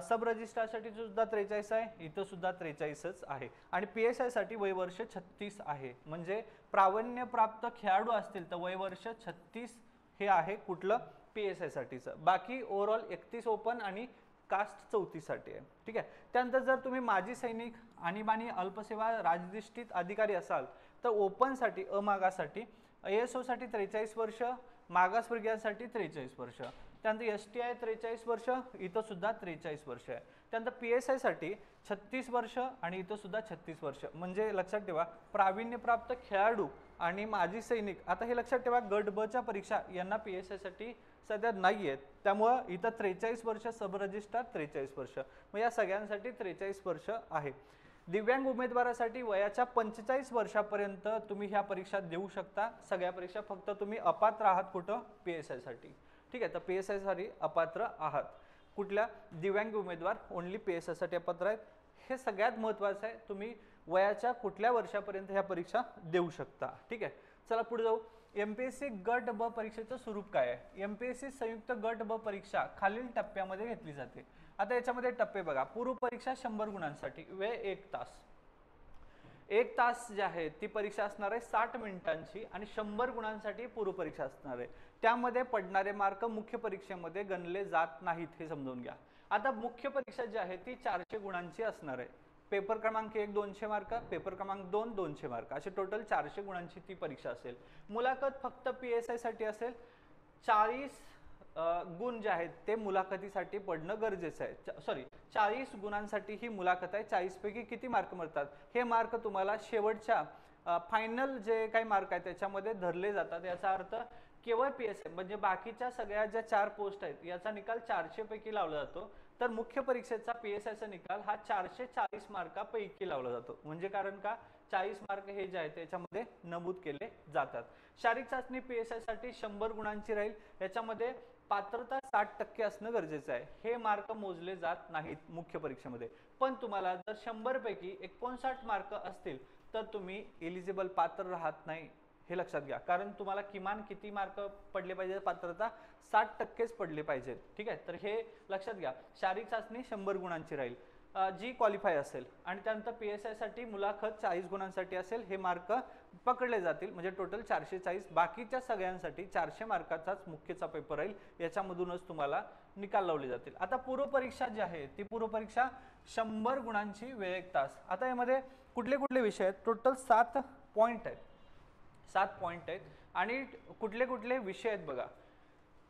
सब रजिस्ट्रारसाठी सुद्धा 43 आहे, इथं सुद्धा 43च आहे. आणि PSI साठी वयवर्ष 36 आहे. म्हणजे प्रावीण्यप्राप्त खेळाडू असतील तर वयवर्ष 36 हे आहे कुठलं, PSI साठीचं. बाकी ओव्हरऑल 31 ओपन आणि कास्ट 34 साठी आहे, ठीक आहे. त्यानंतर जर तुम्ही माजी सैनिक, आणीबाणी, अल्पसेवा, राजधिष्ठित अधिकारी असाल तर ओपनसाठी अमागासाठी ASO साठी 43 वर्ष, मागासवर्गीयांसाठी 43 वर्ष. त्यानंतर STI 43 वर्ष, इथं सुद्धा 43 वर्ष आहे. त्यानंतर PSI साठी 36 वर्ष आणि इथं सुद्धा 36 वर्ष. म्हणजे लक्षात ठेवा, प्रावीण्यप्राप्त खेळाडू आणि माजी सैनिक, आता हे लक्षात ठेवा, गट ब च्या परीक्षा यांना PSI साठी सध्या नाही आहेत, त्यामुळं इथं 43 वर्ष, सब रजिस्ट्रार 43 वर्ष, मग या सगळ्यांसाठी 43 वर्ष आहे. दिव्यांग उमेदवारासाठी वयाच्या 45 वर्षापर्यंत तुम्ही ह्या परीक्षा देऊ शकता. सगळ्या परीक्षा, फक्त तुम्ही अपात्र आहात कुठं, PSI साठी, ठीक आहे. तर PSI साठी अपात्र आहात. कुठल्या, दिव्यांग उमेदवार ओनली PSI साठी अपात्र आहेत. हे सगळ्यात महत्त्वाचं आहे. तुम्ही वयाच्या कुठल्या वर्षापर्यंत ह्या परीक्षा देऊ शकता, ठीक आहे. चला पुढे जाऊ. MPSC गट ब परीक्षेचं स्वरूप काय आहे? MPSC संयुक्त गट ब परीक्षा खालील टप्प्यामध्ये घेतली जाते. आता याच्यामध्ये टप्पे बघा. पूर्व परीक्षा 100 गुणांसाठी, वेळ 1 तास. 1 तास जी आहे ती परीक्षा असणार आहे 60 मिनिटांची आणि 100 गुणांसाठी पूर्व परीक्षा असणार आहे. त्यामध्ये पडणारे मार्क मुख्य परीक्षेमध्ये गणले जात नाहीत, हे समजून घ्या. आता मुख्य परीक्षा जी आहे ती 400 गुणांची असणार आहे. पेपर क्रमांक 1 200 मार्क, पेपर क्रमांक 2 200 मार्क, असे टोटल 400 गुणांची ती परीक्षा असेल. मुलाखत फक्त PSI साठी असेल. 40 गुण जे आहेत ते मुलाखतीसाठी पडणं गरजेचं आहे. सॉरी, 40 गुणांसाठी ही मुलाखत आहे. 40 पैकी किती मार्क मिळतात हे मार्क तुम्हाला शेवटच्या फायनल जे काही मार्क आहेत त्याच्यामध्ये धरले जातात. याचा अर्थ केवळ PSI म्हणजे बाकीच्या सगळ्या ज्या 4 पोस्ट आहेत याचा निकाल 400 पैकी लावला जातो, तर मुख्य परीक्षेचा PSIचा निकाल हा 440 मार्कापैकी लावला जातो. म्हणजे कारण का 40 मार्क हे जे आहेत त्याच्यामध्ये नमूद केले जातात. शारीरिक चाचणी PSI साठी 100 गुणांची राहील. याच्यामध्ये पात्रता 60% असणं गरजेचं आहे. हे मार्क मोजले जात नाहीत मुख्य परीक्षेमध्ये. पण तुम्हाला जर 100 पैकी 59 मार्क असतील तर तुम्ही एलिजिबल पात्र राहत नाही, हे लक्षात घ्या. कारण तुम्हाला किमान किती मार्क पडले पाहिजे, पात्रता 60%च पडले पाहिजेत. ठीक आहे, तर हे लक्षात घ्या. शारीरिक चाचणी 100 गुणांची राहील जी क्वालिफाय असेल, आणि त्यानंतर PSI साठी मुलाखत 40 गुणांसाठी असेल. हे मार्क पकडले जातील, म्हणजे टोटल 440. बाकीच्या सगळ्यांसाठी 400 मार्काचाच मुख्यचा पेपर राहील, याच्यामधूनच तुम्हाला निकाल लावले जातील. आता पूर्व परीक्षा जी आहे ती पूर्व परीक्षा 100 गुणांची वेळ 1 तास. आता यामध्ये कुठले कुठले विषय आहेत, टोटल 7 पॉईंट आहेत. 7 पॉईंट आहेत आणि कुठले कुठले विषय आहेत बघा.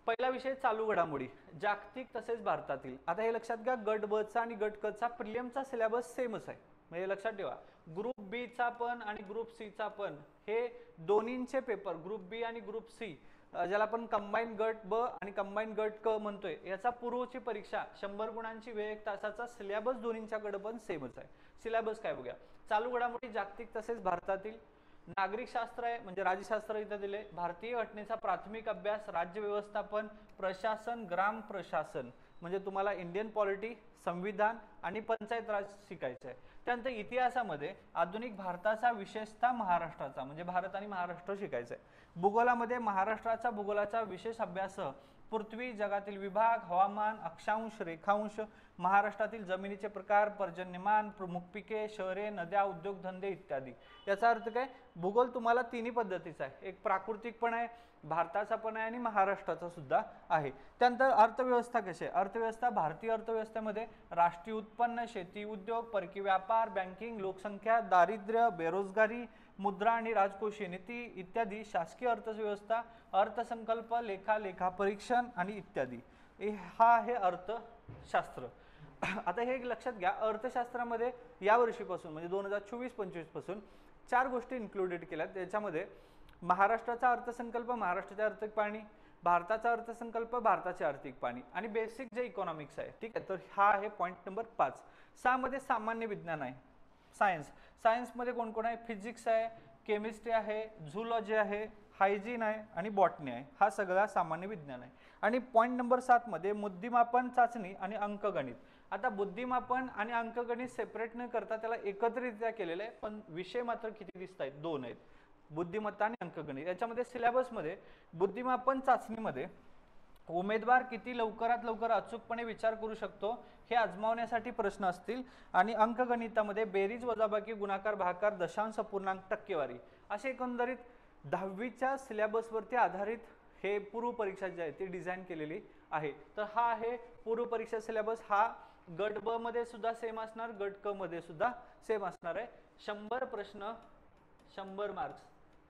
पहिला विषय चालू घडामोडी, जागतिक तसेच भारतातील. आता हे लक्षात घ्या, गट ब चा आणि गट क चा प्रिलियमचा सिलेबस सेमच आहे, म्हणजे लक्षात ठेवा. ग्रुप बी चा पण आणि ग्रुप सी चा पण हे दोन्हींचे पेपर, ग्रुप बी आणि ग्रुप सी, ज्याला आपण कंबाईन गट ब आणि कंबाईन गट क म्हणतोय, याचा पूर्वची परीक्षा 100 गुणांची वेळ 1 तासाचा सिलेबस दोन्हींच्याकडे पण सेमच आहे. सिलेबस काय बघूया. चालू घडामोडी जागतिक तसेच भारतातील. नागरिक शास्त्र आहे म्हणजे राज्यशास्त्र इथं दिले. भारतीय घटनेचा प्राथमिक अभ्यास, राज्य व्यवस्थापन, प्रशासन, ग्राम प्रशासन, म्हणजे तुम्हाला इंडियन पॉलिटी, संविधान आणि पंचायत राज शिकायचं आहे. त्यानंतर इतिहासामध्ये आधुनिक भारताचा, विशेषतः महाराष्ट्राचा, म्हणजे भारत आणि महाराष्ट्र शिकायचं आहे. भूगोलामध्ये महाराष्ट्राचा भूगोलाचा विशेष अभ्यास, पृथ्वी, जगातील विभाग, हवामान, अक्षांश, रेखांश, महाराष्ट्रातील जमिनीचे प्रकार, पर्जन्यमान, प्रमुख पिके, शहरे, नद्या, उद्योगधंदे इत्यादी. याचा अर्थ काय, भूगोल तुम्हाला तिन्ही पद्धतीचा आहे. एक प्राकृतिक पण आहे, भारताचा पण आहे आणि महाराष्ट्राचा सुद्धा आहे. त्यानंतर अर्थव्यवस्था कशी आहे. अर्थव्यवस्था, भारतीय अर्थव्यवस्थेमध्ये राष्ट्रीय उत्पन्न, शेती, उद्योग, परकीय व्यापार, बँकिंग, लोकसंख्या, दारिद्र्य, बेरोजगारी, मुद्रा आणि राजकोषीय नीती इत्यादी, शासकीय अर्थव्यवस्था, अर्थसंकल्प, लेखा, लेखापरीक्षण आणि इत्यादी. हा आहे अर्थशास्त्र. आता हे लक्षात घ्या, अर्थशास्त्रामध्ये या वर्षीपासून म्हणजे 2024-25 पासून 4 गोष्टी इन्क्लुडेड केल्यात. त्याच्यामध्ये महाराष्ट्राचा अर्थसंकल्प, महाराष्ट्राची आर्थिक पाहणी, भारताचा अर्थसंकल्प, भारताची आर्थिक पाहणी आणि बेसिक जे इकॉनॉमिक्स आहे. ठीक आहे, तर हा आहे पॉईंट नंबर 5. 6 मध्ये सामान्य विज्ञान आहे, सायन्स. सायन्समध्ये कोण कोण आहे, फिजिक्स आहे, केमिस्ट्री आहे, झूलॉजी आहे, हायजीन आहे आणि बॉटनी आहे. हा सगळा सामान्य विज्ञान आहे. आणि पॉईंट नंबर 7 मध्ये बुद्धिमापन चाचणी आणि अंकगणित. आता बुद्धिमापन आणि अंकगणित सेपरेट न करता त्याला एकत्रितरित्या केलेलं आहे, पण विषय मात्र किती दिसत आहेत, 2 आहेत, बुद्धिमत्ता आणि अंकगणित. याच्यामध्ये सिलेबसमध्ये बुद्धिमापन चाचणीमध्ये उमेदवार किती लवकरात लवकर अचूकपणे विचार करू शकतो हे आजमावण्यासाठी प्रश्न असतील. आणि अंकगणितामध्ये बेरीज, वजाबाकी, गुणाकार, भागाकार, दशांश, अपूर्णांक, टक्केवारी, असे एकंदरीत 10वीच्या सिलेबसवरती आधारित हे पूर्व परीक्षा जी आहे ती डिझाईन केलेली आहे. तर हा आहे पूर्व परीक्षा सिलेबस. हा गट ब मध्ये सुद्धा सेम असणार, गट क मध्ये सुद्धा सेम असणार आहे. 100 प्रश्न 100 मार्क्स.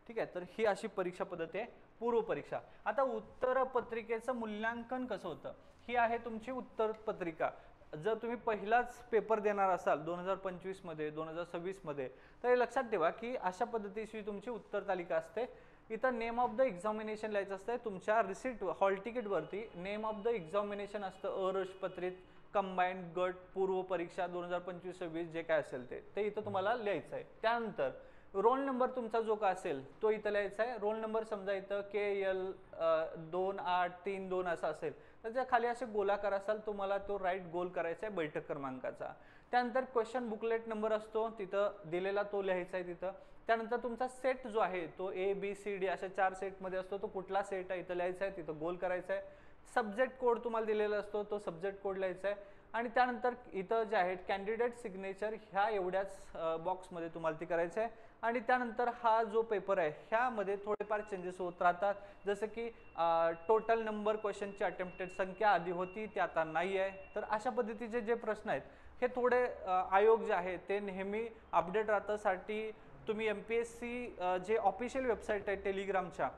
ठीक आहे, तर ही अशी परीक्षा पद्धती आहे पूर्व परीक्षा. आता उत्तर पत्रिकेचं मूल्यांकन कसं होतं, ही आहे तुमची उत्तर पत्रिका. जर तुम्ही पहिलाच पेपर देणार असाल 2025 मध्ये, 2026 मध्ये, तर हे लक्षात ठेवा की अशा पद्धतीची तुमची उत्तर तालिका असते. इथं नेम ऑफ द एक्झामिनेशन लिहायचं असतं. तुमच्या रिसिट हॉल तिकीटवरती नेम ऑफ द एक्झामिनेशन असतं, अराजपत्रित, कंबाईंड, गट, पूर्व परीक्षा 2025-26 जे काय असेल ते इथं तुम्हाला लिहायचं आहे. त्यानंतर रोल नंबर तुमचा जो का असेल तो इथं लिहायचा आहे. रोल नंबर समजा इथं KL 2832 असा असेल तर त्या खाली असे गोलाकार असाल, तुम्हाला तो राईट गोल करायचा आहे बैठक क्रमांकाचा. त्यानंतर क्वेश्चन बुकलेट नंबर असतो तिथं दिलेला, तो लिहायचा आहे तिथं. त्यानंतर तुमचा सेट जो आहे तो ABCD अशा 4 सेटमध्ये असतो, तो कुठला सेट आहे इथं लिहायचा आहे, तिथं गोल करायचा आहे. सब्जेक्ट कोड तुम्हाला दिलेला असतो, तो सब्जेक्ट कोड लिहायचा आहे. आणि त्यानंतर इथं जे आहेत कॅन्डिडेट सिग्नेचर ह्या एवढ्याच बॉक्समध्ये तुम्हाला ती करायचं आहे. आणि त्यानंतर हा जो पेपर आहे ह्यामध्ये थोडेफार चेंजेस होत राहतात, जसं की टोटल नंबर क्वेश्चनची अटेम्प्टेड संख्या आधी होती ती आता नाही आहे. तर अशा पद्धतीचे जे प्रश्न आहेत हे थोडे आयोग जे आहे ते नेहमी अपडेट राहण्यासाठी तुम्ही MPSC जे ऑफिशियल वेबसाईट आहे टेलिग्रामच्या,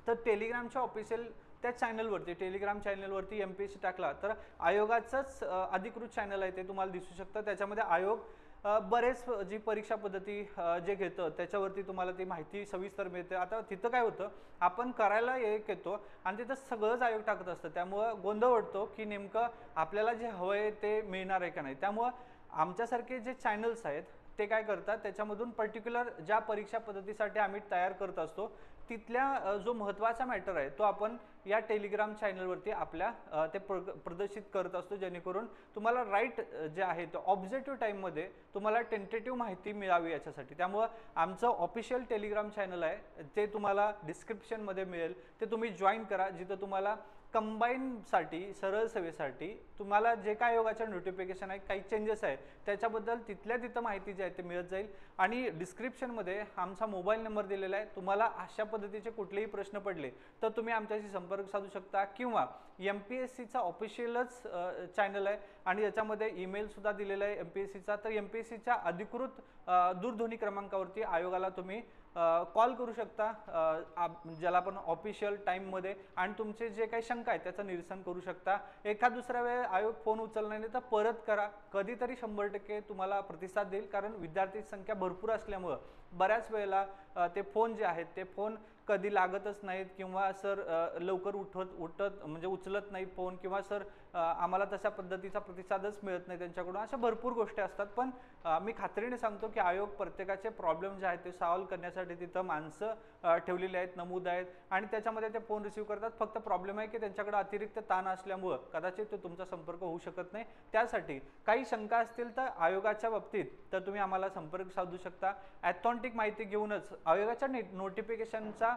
तर टेलिग्रामच्या ऑफिशियल त्या चॅनलवरती, टेलिग्राम चॅनलवरती MPSC टाकला तर आयोगाचंच अधिकृत चॅनल आहे ते तुम्हाला दिसू शकतं. त्याच्यामध्ये आयोग बरेच जी परीक्षा पद्धती जे घेतं त्याच्यावरती तुम्हाला ती माहिती सविस्तर मिळते. आता तिथं काय होतं, आपण करायला एक येतो आणि तिथं सगळंच आयोग टाकत असतं, त्यामुळं गोंधळ उडतो की नेमकं आपल्याला जे हवं आहे ते मिळणार आहे का नाही. त्यामुळं आमच्यासारखे जे चॅनल्स आहेत ते काय करतात, त्याच्यामधून पर्टिक्युलर ज्या परीक्षा पद्धतीसाठी आम्ही तयार करत असतो तिथल्या जो महत्त्वाचा मॅटर आहे तो आपण या टेलिग्राम चॅनलवरती आपल्या ते प्रदर्शित करत असतो, जेणेकरून तुम्हाला राईट जे आहे ते ऑब्जेक्टिव्ह टाईममध्ये तुम्हाला टेंटेटिव्ह माहिती मिळावी याच्यासाठी. त्यामुळं आमचं ऑफिशियल टेलिग्राम चॅनल आहे, ते तुम्हाला डिस्क्रिप्शनमध्ये मिळेल, ते तुम्ही जॉईन करा, जिथं तुम्हाला कंबाईनसाठी सरळ सेवेसाठी तुम्हाला जे काय आयोगाच्या नोटिफिकेशन आहे, काही चेंजेस आहे त्याच्याबद्दल तिथल्या तिथं माहिती जी आहे ते मिळत जाईल. आणि डिस्क्रिप्शनमध्ये आमचा मोबाईल नंबर दिलेला आहे, तुम्हाला अशा पद्धतीचे कुठलेही प्रश्न पडले तर तुम्ही आमच्याशी संपर्क साधू शकता, किंवा MPSCचा ऑफिशियलच चॅनल आहे आणि याच्यामध्ये ईमेलसुद्धा दिलेला आहे MPSCचा. तर MPSCच्या अधिकृत दूरध्वनी क्रमांकावरती आयोगाला तुम्ही कॉल करू शकता, ज्याला आपण ऑफिशियल टाईममध्ये, आणि तुमचे जे काही शंका आहेत त्याचं निरसन करू शकता. एखाद दुसऱ्या वेळ आयोग फोन उचलणार नाही तर परत करा, कधीतरी 100% तुम्हाला प्रतिसाद देईल, कारण विद्यार्थी संख्या भरपूर असल्यामुळं बऱ्याच वेळेला ते फोन जे आहेत ते फोन कधी लागतच नाहीत, किंवा सर लवकर उठत म्हणजे उचलत नाही फोन, किंवा सर आम्हाला तशा पद्धतीचा प्रतिसादच मिळत नाही त्यांच्याकडून. अशा भरपूर गोष्टी असतात. पण मी खात्रीने सांगतो की आयोग प्रत्येकाचे प्रॉब्लेम जे आहेत ते सॉल्व्ह करण्यासाठी तिथं माणसं ठेवलेली आहेत, नमूद आहेत, आणि त्याच्यामध्ये ते फोन रिसीव्ह करतात. फक्त प्रॉब्लेम आहे की त्यांच्याकडे अतिरिक्त ताण असल्यामुळं कदाचित ते तुमचा संपर्क होऊ शकत नाही. त्यासाठी काही शंका असतील तर आयोगाच्या बाबतीत तर तुम्ही आम्हाला संपर्क साधू शकता. ऑथेंटिक माहिती घेऊनच आयोगाच्या नोटिफिकेशनचा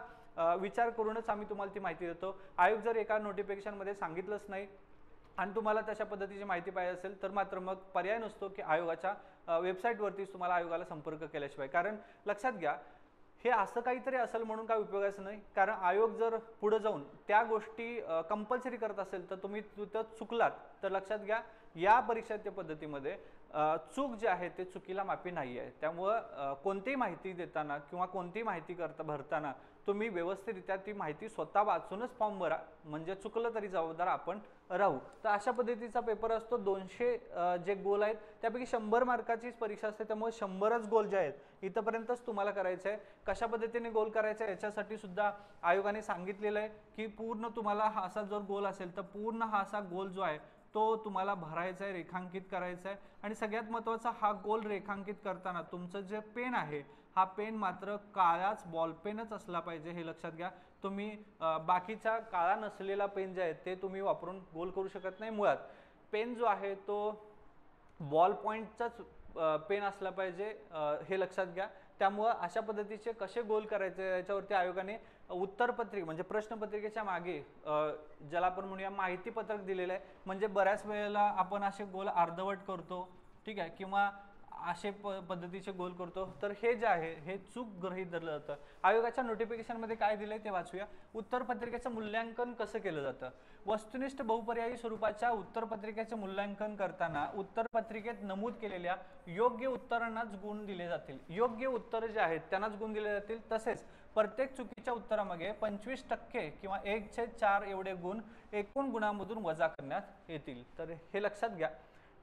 विचार करूनच आम्ही तुम्हाला ती माहिती देतो. आयोग जर एका नोटिफिकेशनमध्ये सांगितलंच नाही आणि तुम्हाला तशा पद्धतीची माहिती पाहिजे असेल तर मात्र मग पर्याय नसतो की आयोगाच्या वेबसाईटवरतीच तुम्हाला आयोगाला संपर्क केल्याशिवाय. कारण लक्षात घ्या, हे असं काहीतरी असेल म्हणून काय उपयोगाचं नाही, कारण आयोग जर पुढे जाऊन त्या गोष्टी कंपल्सरी करत असेल तर तुम्ही तिथं चुकलात तर लक्षात घ्या, या परीक्षा पद्धतीमध्ये चूक जी आहे ते चुकीला माफी नाही आहे. त्यामुळं कोणतीही माहिती देताना किंवा कोणतीही माहिती भरताना तुम्ही व्यवस्थितरित्या ती माहिती स्वतः वाचूनच फॉर्म भरा, म्हणजे चुकलं तरी जबाबदार आपण राहू. तर अशा पद्धतीचा पेपर असतो. 200 जे गोल आहेत त्यापैकी 100 मार्काचीच परीक्षा असते, त्यामुळे 100च गोल जे आहेत इथपर्यंतच तुम्हाला करायचं आहे. कशा पद्धतीने गोल करायचं आहे याच्यासाठी सुद्धा आयोगाने सांगितलेलं आहे की पूर्ण तुम्हाला हा असा जर गोल असेल तर पूर्ण हा असा गोल जो आहे तो तुम्हाला भरायचा आहे, रेखांकित करायचा आहे. आणि सगळ्यात महत्त्वाचा, हा गोल रेखांकित करताना तुमचं जे पेन आहे हा पेन मात्र काळाच बॉल पेनच असला पाहिजे, हे लक्षात घ्या. तुम्ही बाकीचा काळा नसलेला पेन जे आहे ते तुम्ही वापरून गोल करू शकत नाही. मुळात पेन जो आहे तो बॉल पॉईंटचाच पेन असला पाहिजे, हे लक्षात घ्या. त्यामुळं अशा पद्धतीचे कसे गोल करायचे याच्यावरती आयोगाने उत्तरपत्रिका म्हणजे प्रश्नपत्रिकेच्या मागे ज्याला आपण म्हणूया माहितीपत्रक दिलेलं आहे. म्हणजे बऱ्याच वेळेला आपण असे गोल अर्धवट करतो, ठीक आहे, किंवा असे पद्धतीचे गोल करतो, तर हे जे आहे हे चूक गृहीत धरलं जातं. आयोगाच्या नोटिफिकेशनमध्ये काय दिलंय ते वाचूया. उत्तरपत्रिकेचं मूल्यांकन कसं केलं जातं. वस्तुनिष्ठ बहुपर्यायी स्वरूपाच्या उत्तरपत्रिकेचे मूल्यांकन करताना उत्तरपत्रिकेत नमूद केलेल्या योग्य उत्तरांनाच गुण दिले जातील. योग्य उत्तर जे आहेत त्यांनाच गुण दिले जातील. तसेच प्रत्येक चुकीच्या उत्तरामागे 25% किंवा 1/4 एवढे गुण एकूण गुणांमधून वजा करण्यात येतील. तर हे लक्षात घ्या.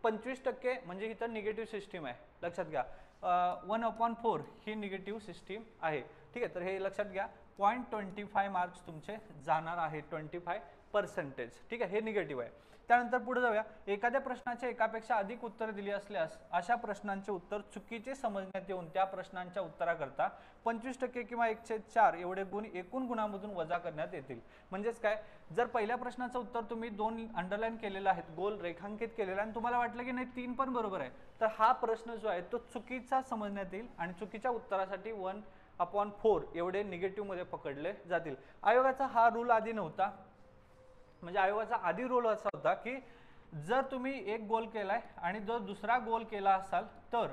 25% म्हणजे इथं निगेटिव्ह सिस्टीम आहे, लक्षात घ्या. 1/4 ही निगेटिव्ह सिस्टीम आहे, ठीक आहे. तर हे लक्षात घ्या. 0.25 मार्क्स तुमचे जाणार आहे, 25%, ठीक आहे, हे निगेटिव्ह आहे. त्यानंतर पुढे जाऊया. एखाद्या प्रश्नाचे एकापेक्षा अधिक उत्तर दिली असल्यास अशा प्रश्नांचे उत्तर चुकीचे समजण्यात येऊन त्या प्रश्नांच्या उत्तराकरता 25% किंवा 1/4 एवढे गुण एकूण गुणांमधून वजा करण्यात येतील. म्हणजेच काय, जर पहिल्या प्रश्नाचं उत्तर तुम्ही 2 अंडरलाईन केलेलं आहे, गोल रेखांकित केलेला, आणि तुम्हाला वाटलं की नाही 3 पण बरोबर आहे, तर हा प्रश्न जो आहे तो चुकीचा समजण्यात येईल आणि चुकीच्या उत्तरासाठी 1/4 एवढे निगेटिव्ह मध्ये पकडले जातील. आयोगाचा हा रूल आधी नव्हता. म्हणजे आयोगाचा आधी रोल असा होता की जर तुम्ही एक गोल केलाय आणि जर दुसरा गोल केला असाल तर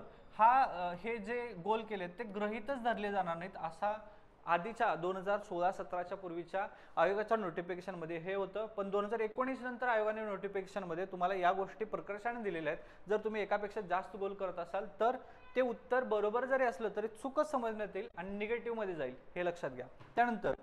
हे जे गोल केले ते गृहीतच धरले जाणार नाहीत, असा आधीच्या 2016-17च्या पूर्वीच्या आयोगाच्या नोटिफिकेशनमध्ये हे होतं. पण 2019 नंतर आयोगाने नोटिफिकेशनमध्ये तुम्हाला या गोष्टी प्रकर्षाने दिलेल्या आहेत. जर तुम्ही एकापेक्षा जास्त गोल करत असाल तर ते उत्तर बरोबर जरी असलं तरी चूकच समजण्यात येईल आणि निगेटिव्ह मध्ये जाईल, हे लक्षात घ्या. त्यानंतर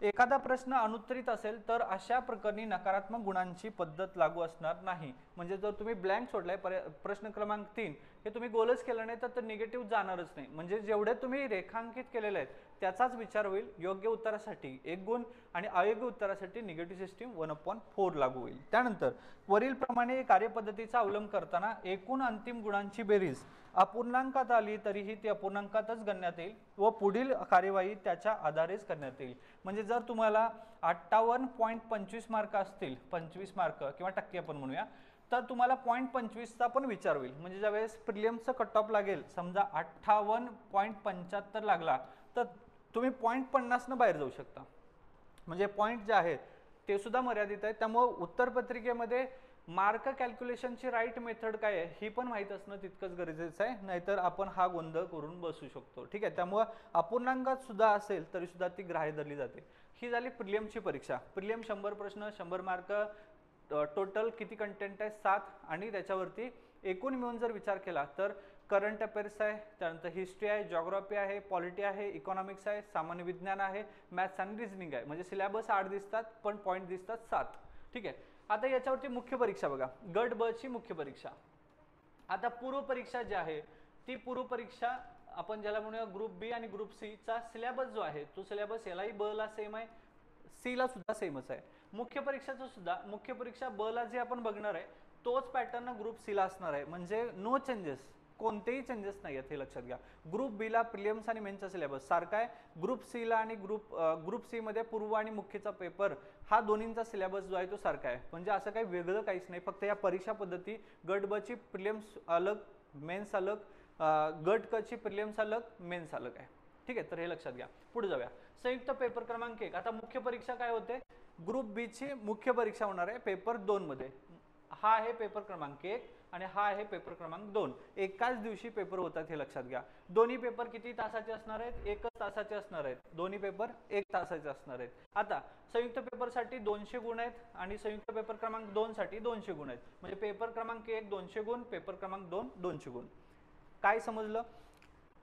एखादा प्रश्न अनुत्तरित असेल तर अशा प्रकरणी नकारात्मक गुणांची पद्धत लागू असणार नाही. म्हणजे जर तुम्ही ब्लँक सोडलाय प्रश्न क्रमांक 3 हे तुम्ही गोलच केलं नाही तर निगेटिव्ह जाणारच नाही. म्हणजे जेवढे तुम्ही रेखांकित केलेले आहेत त्याचाच विचार होईल. योग्य उत्तरासाठी 1 गुण आणि अयोग्य उत्तरासाठी निगेटिव्ह सिस्टीम 1/4 लागू होईल. त्यानंतर वरील प्रमाणे कार्यपद्धतीचा अवलंब करताना एकूण अंतिम गुणांची बेरीज अपूर्णांकात आली तरीही ती अपूर्णांकातच गणण्यात येईल व पुढील कार्यवाही त्याच्या आधारेच करण्यात येईल. म्हणजे जर तुम्हाला 58.25 मार्क असतील, 25 मार्क किंवा टक्के आपण म्हणूया, तर तुम्हाला 0.25चा पण विचार होईल. म्हणजे ज्यावेळेस प्रिलिम्सचं कट ऑफ लागेल, समजा 58.75 लागला तर तुम्ही 0.50 न बाहेर जाऊ शकता. म्हणजे पॉईंट जे आहेत ते सुद्धा मर्यादित आहे. त्यामुळे उत्तरपत्रिकेमध्ये मार्क कॅल्क्युलेशनची राईट मेथड काय आहे ही पण माहीत असणं तितकंच गरजेचं आहे, नाहीतर आपण हा गोंधळ करून बसू शकतो. ठीक आहे, त्यामुळे अपूर्णांकात सुद्धा असेल तरी सुद्धा ती ग्राह्य धरली जाते. ही झाली प्रिलियमची परीक्षा. प्रिलियम 100 प्रश्न, 100 मार्क, टोटल किती कंटेंट आहे 7, आणि त्याच्यावरती एकूण मिळून जर विचार केला तर करंट अफेअर्स आहे, त्यानंतर हिस्ट्री आहे, जिओग्राफी आहे, पॉलिटी आहे, इकॉनॉमिक्स आहे, सामान्य विज्ञान आहे, मॅथ्स आणि रिझनिंग आहे. म्हणजे सिलेबस 8 दिसतात पण पॉईंट दिसतात 7. ठीक आहे, आता याच्यावरती मुख्य परीक्षा बघा, गट ब ची मुख्य परीक्षा. आता पूर्व परीक्षा जी आहे ती पूर्व परीक्षा आपण ज्याला म्हणूया ग्रुप बी आणि ग्रुप सी चा सिलेबस जो आहे तो सिलेबस यालाही ब ला सेम आहे, सी ला सुद्धा सेमच आहे. मुख्य परीक्षाचं सुद्धा मुख्य परीक्षा ब ला जे आपण बघणार आहे तोच पॅटर्न ग्रुप सी ला असणार आहे. म्हणजे नो चेंजेस, कोणतेही चेंजेस नाही आहेत हे लक्षात घ्या. ग्रुप बी ला प्रिलिम्स आणि मेन्सचा सिलेबस सारखा आहे. ग्रुप सी ला आणि ग्रुप सी मध्ये पूर्व आणि मुख्यचा पेपर हा दोन्हींचा सिलेबस जो आहे तो सारखा आहे. म्हणजे असं काही वेगळं काहीच नाही, फक्त या परीक्षा पद्धती गट ब ची प्रिलिम्स अलग, मेन्स अलग, गट क ची प्रिलिम्स अलग, मेन्स अलग आहे. ठीक आहे, तर हे लक्षात घ्या. पुढे जाऊया. संयुक्त पेपर क्रमांक 1. आता मुख्य परीक्षा काय होते, ग्रुप बी ची मुख्य परीक्षा होणार आहे पेपर 2 मध्ये. हा आहे पेपर क्रमांक 1 आणि हा आहे पेपर क्रमांक 2. एकाच दिवशी पेपर होतात हे लक्षात घ्या. दोन्ही पेपर किती तासाचे असणार आहेत, 1 तासाचे असणार आहेत. दोन्ही पेपर 1 तासाचे असणार आहेत. आता संयुक्त पेपरसाठी 200 गुण आहेत आणि संयुक्त पेपर क्रमांक 2 साठी 200 गुण आहेत. म्हणजे पेपर क्रमांक 1 200 गुण, पेपर क्रमांक 2 200 गुण. काय समजलं?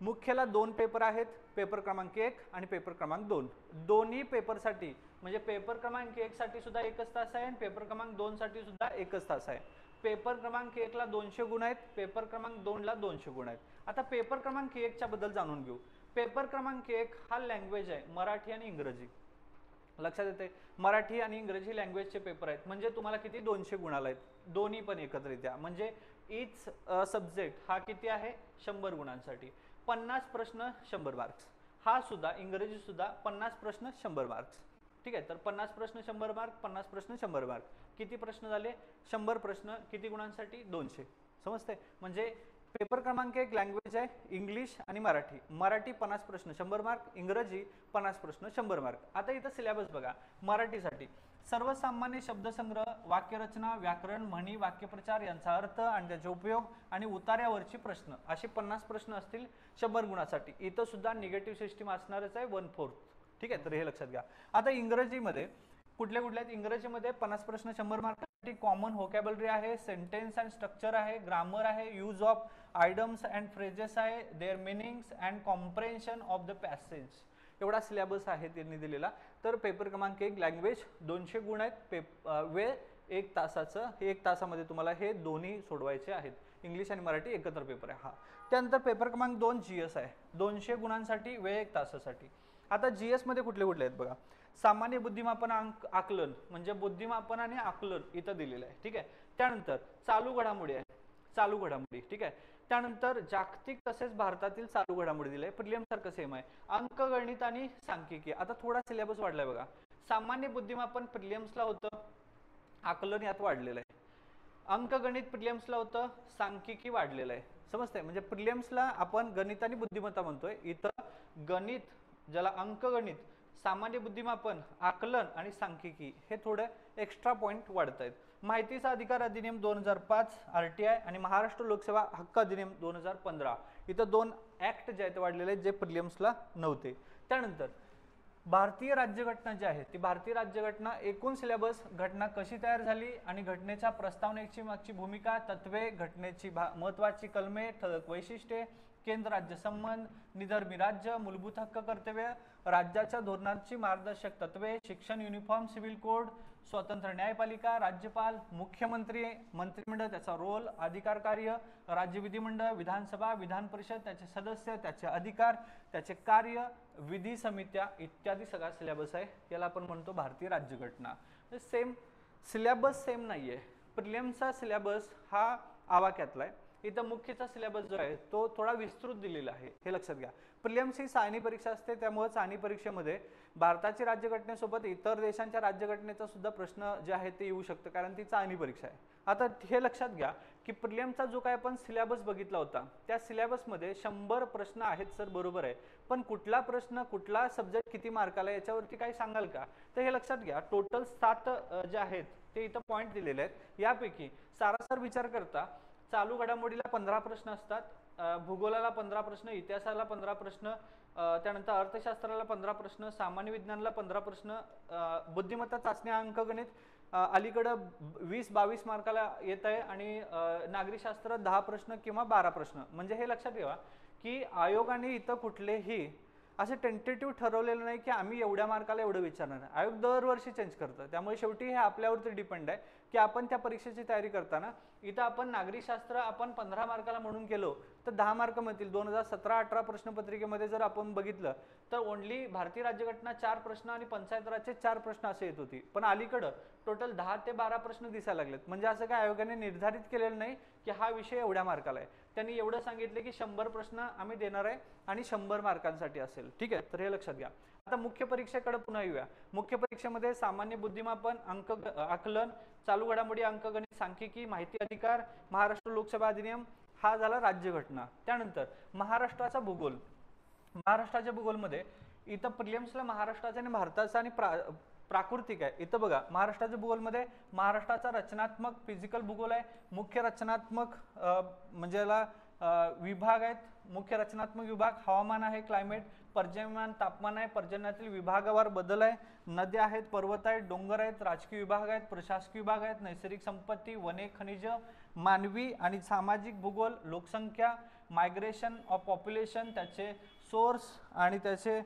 मुख्यला 2 पेपर आहेत, पेपर क्रमांक 1 आणि पेपर क्रमांक 2. दोन्ही पेपरसाठी म्हणजे पेपर क्रमांक 1 साठी सुद्धा 1 तास आहे आणि पेपर क्रमांक 2 साठी सुद्धा 1 तास आहे. पेपर क्रमांक 1 ला 200 गुण आहेत, पेपर क्रमांक 2 ला 200 गुण आहेत. आता पेपर क्रमांक 1 च्या बद्दल जाणून घेऊ. पेपर क्रमांक 1 हा लँग्वेज आहे, मराठी आणि इंग्रजी. लक्षात येते, मराठी आणि इंग्रजी लँग्वेजचे पेपर आहेत. म्हणजे तुम्हाला किती 200 गुणाला आहेत, दोन्ही पण एकत्रित्या. म्हणजे इच सब्जेक्ट हा किती आहे 100 गुणांसाठी. 50 प्रश्न 100 मार्क्स. हा सुद्धा इंग्रजी सुद्धा 50 प्रश्न 100 मार्क्स. ठीक आहे, तर 50 प्रश्न 100 मार्क, 50 प्रश्न 100 मार्क. किती प्रश्न झाले 100 प्रश्न, किती गुणांसाठी 200. समजते? म्हणजे पेपर क्रमांक 1 लँग्वेज आहे इंग्लिश आणि मराठी. मराठी 50 प्रश्न 100 मार्क, इंग्रजी 50 प्रश्न 100 मार्क. आता इथं सिलेबस बघा. मराठीसाठी सर्वसामान्य शब्दसंग्रह, वाक्यरचना, व्याकरण, म्हणी, वाक्यप्रचार यांचा अर्थ आणि त्याचे उपयोग आणि उतार्यावरची प्रश्न असे 50 प्रश्न असतील 100 गुणासाठी. इथं सुद्धा निगेटिव्ह सिस्टीम असणारच आहे 1/4. ठीक आहे, तर हे लक्षात घ्या. आता इंग्रजीमध्ये कुठल्या कुठल्या आहेत? इंग्रजीमध्ये 50 प्रश्न 100 मार्कासाठी कॉमन व्होकॅबलरी आहे, सेंटेन्स अँड स्ट्रक्चर आहे, ग्रामर आहे, use of idioms and phrases आहे, their meanings and comprehension of the passage. एवढा सिलेबस आहे त्यांनी दिलेला. तर पेपर क्रमांक 1 लँग्वेज 200 गुण आहेत, वेळ 1 तासाचं. 1 तासामध्ये तुम्हाला हे दोन्ही सोडवायचे आहेत. इंग्लिश आणि मराठी एकत्र पेपर आहे हा. त्यानंतर पेपर क्रमांक 2 जीएस आहे, 200 गुणांसाठी, वेळ 1 तासासाठी. आता जीएस मध्ये कुठले कुठले आहेत बघा. सामान्य बुद्धिमापन आकलन म्हणजे बुद्धिमापन आणि आकलन इथं दिलेलं आहे. ठीक आहे, त्यानंतर चालू घडामोडी आहे, चालू घडामोडी. ठीक आहे, त्यानंतर जागतिक तसेच भारतातील चालू घडामोडी दिले. प्रिलियम सारखं सेम आहे. अंकगणित आणि सांख्यिकी. आता थोडा सिलेबस वाढलाय बघा. सामान्य बुद्धिमापन प्रिलियम्सला होतं, आकलन यात वाढलेलं आहे. अंकगणित प्रिलियम्सला होतं, सांख्यिकी वाढलेलं आहे. समजतंय? म्हणजे प्रिलियम्सला आपण गणित आणि बुद्धिमत्ता म्हणतोय, इथं गणित ज्याला अंकगणित, सामान्य बुद्धिमापन, आकलन आणि सांख्यिकी हे थोडे एक्स्ट्रा पॉइंट वाढत आहेत. माहितीचा अधिकार अधिनियम 2005 आरटीआय आणि महाराष्ट्र लोकसेवा हक्क अधिनियम 2015 इथं 2 ऍक्ट जे आहेत वाढलेले आहेत जे प्रिलियम्सला नव्हते. त्यानंतर भारतीय राज्यघटना जी आहे ती भारतीय राज्यघटना एकूण सिलेबस, घटना कशी तयार झाली आणि घटनेच्या प्रस्तावनेची मागची भूमिका, तत्वे, घटनेची महत्वाची कलमे, ठळक वैशिष्ट्ये, केंद्र राज्य संबंध, निधर्मी राज्य, मूलभूत हक्क कर्तव्य, राज्याच्या धोरणांची मार्गदर्शक तत्वे, शिक्षण, युनिफॉर्म सिव्हिल कोड, स्वतंत्र न्यायपालिका, राज्यपाल, मुख्यमंत्री, मंत्रिमंडळ, त्याचा रोल, अधिकार कार्य, राज्य विधिमंडळ, विधानसभा, विधान परिषद, त्याचे सदस्य, त्याचे अधिकार, त्याचे कार्य, विधी समित्या इत्यादी सगळा सिलेबस आहे. याला आपण म्हणतो भारतीय राज्यघटना. सेम सिलेबस सेम नाहीये. प्रिलिम्सचा सिलेबस हा आवाक्यातला आहे. इथं मुख्यचा सिलेबस जो आहे तो थोडा विस्तृत दिलेला आहे, हे लक्षात घ्या. प्रिलिम्स ही चाळणी परीक्षा असते, त्यामुळे चाळणी परीक्षेमध्ये भारताच्या राज्यघटनेसोबत इतर देशांच्या राज्यघटनेचा सुद्धा प्रश्न जे आहे ते येऊ शकतं, कारण ती चाळणी परीक्षा आहे. आता हे लक्षात घ्या की प्रिलिम्सचा जो काय आपण सिलेबस बघितला होता त्या सिलेबसमध्ये 100 प्रश्न आहेत सर, बरोबर आहे, पण कुठला प्रश्न कुठला सब्जेक्ट किती मार्काला याच्यावरती काही सांगाल का? तर हे लक्षात घ्या, टोटल 7 जे आहेत ते इथं पॉईंट दिलेले आहेत. यापैकी सारासार विचार करता चालू घडामोडीला 15 प्रश्न असतात, भूगोलाला 15 प्रश्न, इतिहासाला 15 प्रश्न, त्यानंतर अर्थशास्त्राला 15 प्रश्न, सामान्य विज्ञानाला 15 प्रश्न, बुद्धिमत्ता चाचणी अंकगणित अलीकडं 20-22 मार्काला येत आहे, आणि नागरिकशास्त्र 10 प्रश्न किंवा 12 प्रश्न. म्हणजे हे लक्षात ठेवा की आयोगाने इथं कुठलेही असे टेंटेटिव्ह ठरवलेलं नाही की आम्ही एवढ्या मार्काला एवढं विचारणार. आयोग दरवर्षी चेंज करतं, त्यामुळे शेवटी हे आपल्यावरती डिपेंड आहे की आपण त्या परीक्षेची तयारी करताना इथं आपण नागरिकशास्त्र आपण 15 मार्काला म्हणून केलो तर 10 मार्क मिळतील. 2017-18 प्रश्नपत्रिकेमध्ये जर आपण बघितलं तर ओनली भारतीय राज्यघटना 4 प्रश्न आणि पंचायत राजचे 4 प्रश्न असे येत होती, पण अलीकडं टोटल 10 ते 12 प्रश्न दिसायला लागलेत. म्हणजे असं काय आयोगाने निर्धारित केलेलं नाही की हा विषय एवढ्या मार्काला आहे. त्यांनी एवढं सांगितले की 100 प्रश्न आम्ही देणार आहे आणि 100 मार्कांसाठी असेल. ठीक आहे, तर हे लक्षात घ्या. आता मुख्य परीक्षेकडे पुन्हा येऊया. मुख्य परीक्षेमध्ये सामान्य बुद्धिमापन, आकलन, चालू घडामोडी, अंकगणित, सांख्यिकी, माहिती अधिकार, महाराष्ट्र लोकसभा अधिनियम, हा झाला राज्यघटना. त्यानंतर महाराष्ट्राचा भूगोल. महाराष्ट्राच्या भूगोलमध्ये इथं प्रिलिम्सला महाराष्ट्राचा आणि भारताचा आणि प्राकृतिक आहे. इथं बघा महाराष्ट्राच्या भूगोलमध्ये महाराष्ट्राचा रचनात्मक फिजिकल भूगोल आहे. मुख्य रचनात्मक म्हणजे याला विभाग आहेत. मुख्य रचनात्मक विभाग हवामान आहे, क्लायमेट, पर्जन्यमान, तापमान आहे, पर्जन्यातील विभागावर बदल आहे, नद्या आहेत, पर्वत आहेत, डोंगर आहेत, राजकीय विभाग आहेत, प्रशासकीय विभाग आहेत, नैसर्गिक संपत्ती, वने, खनिज, मानवी आणि सामाजिक भूगोल, लोकसंख्या, मायग्रेशन ऑफ पॉप्युलेशन, त्याचे सोर्स आणि त्याचे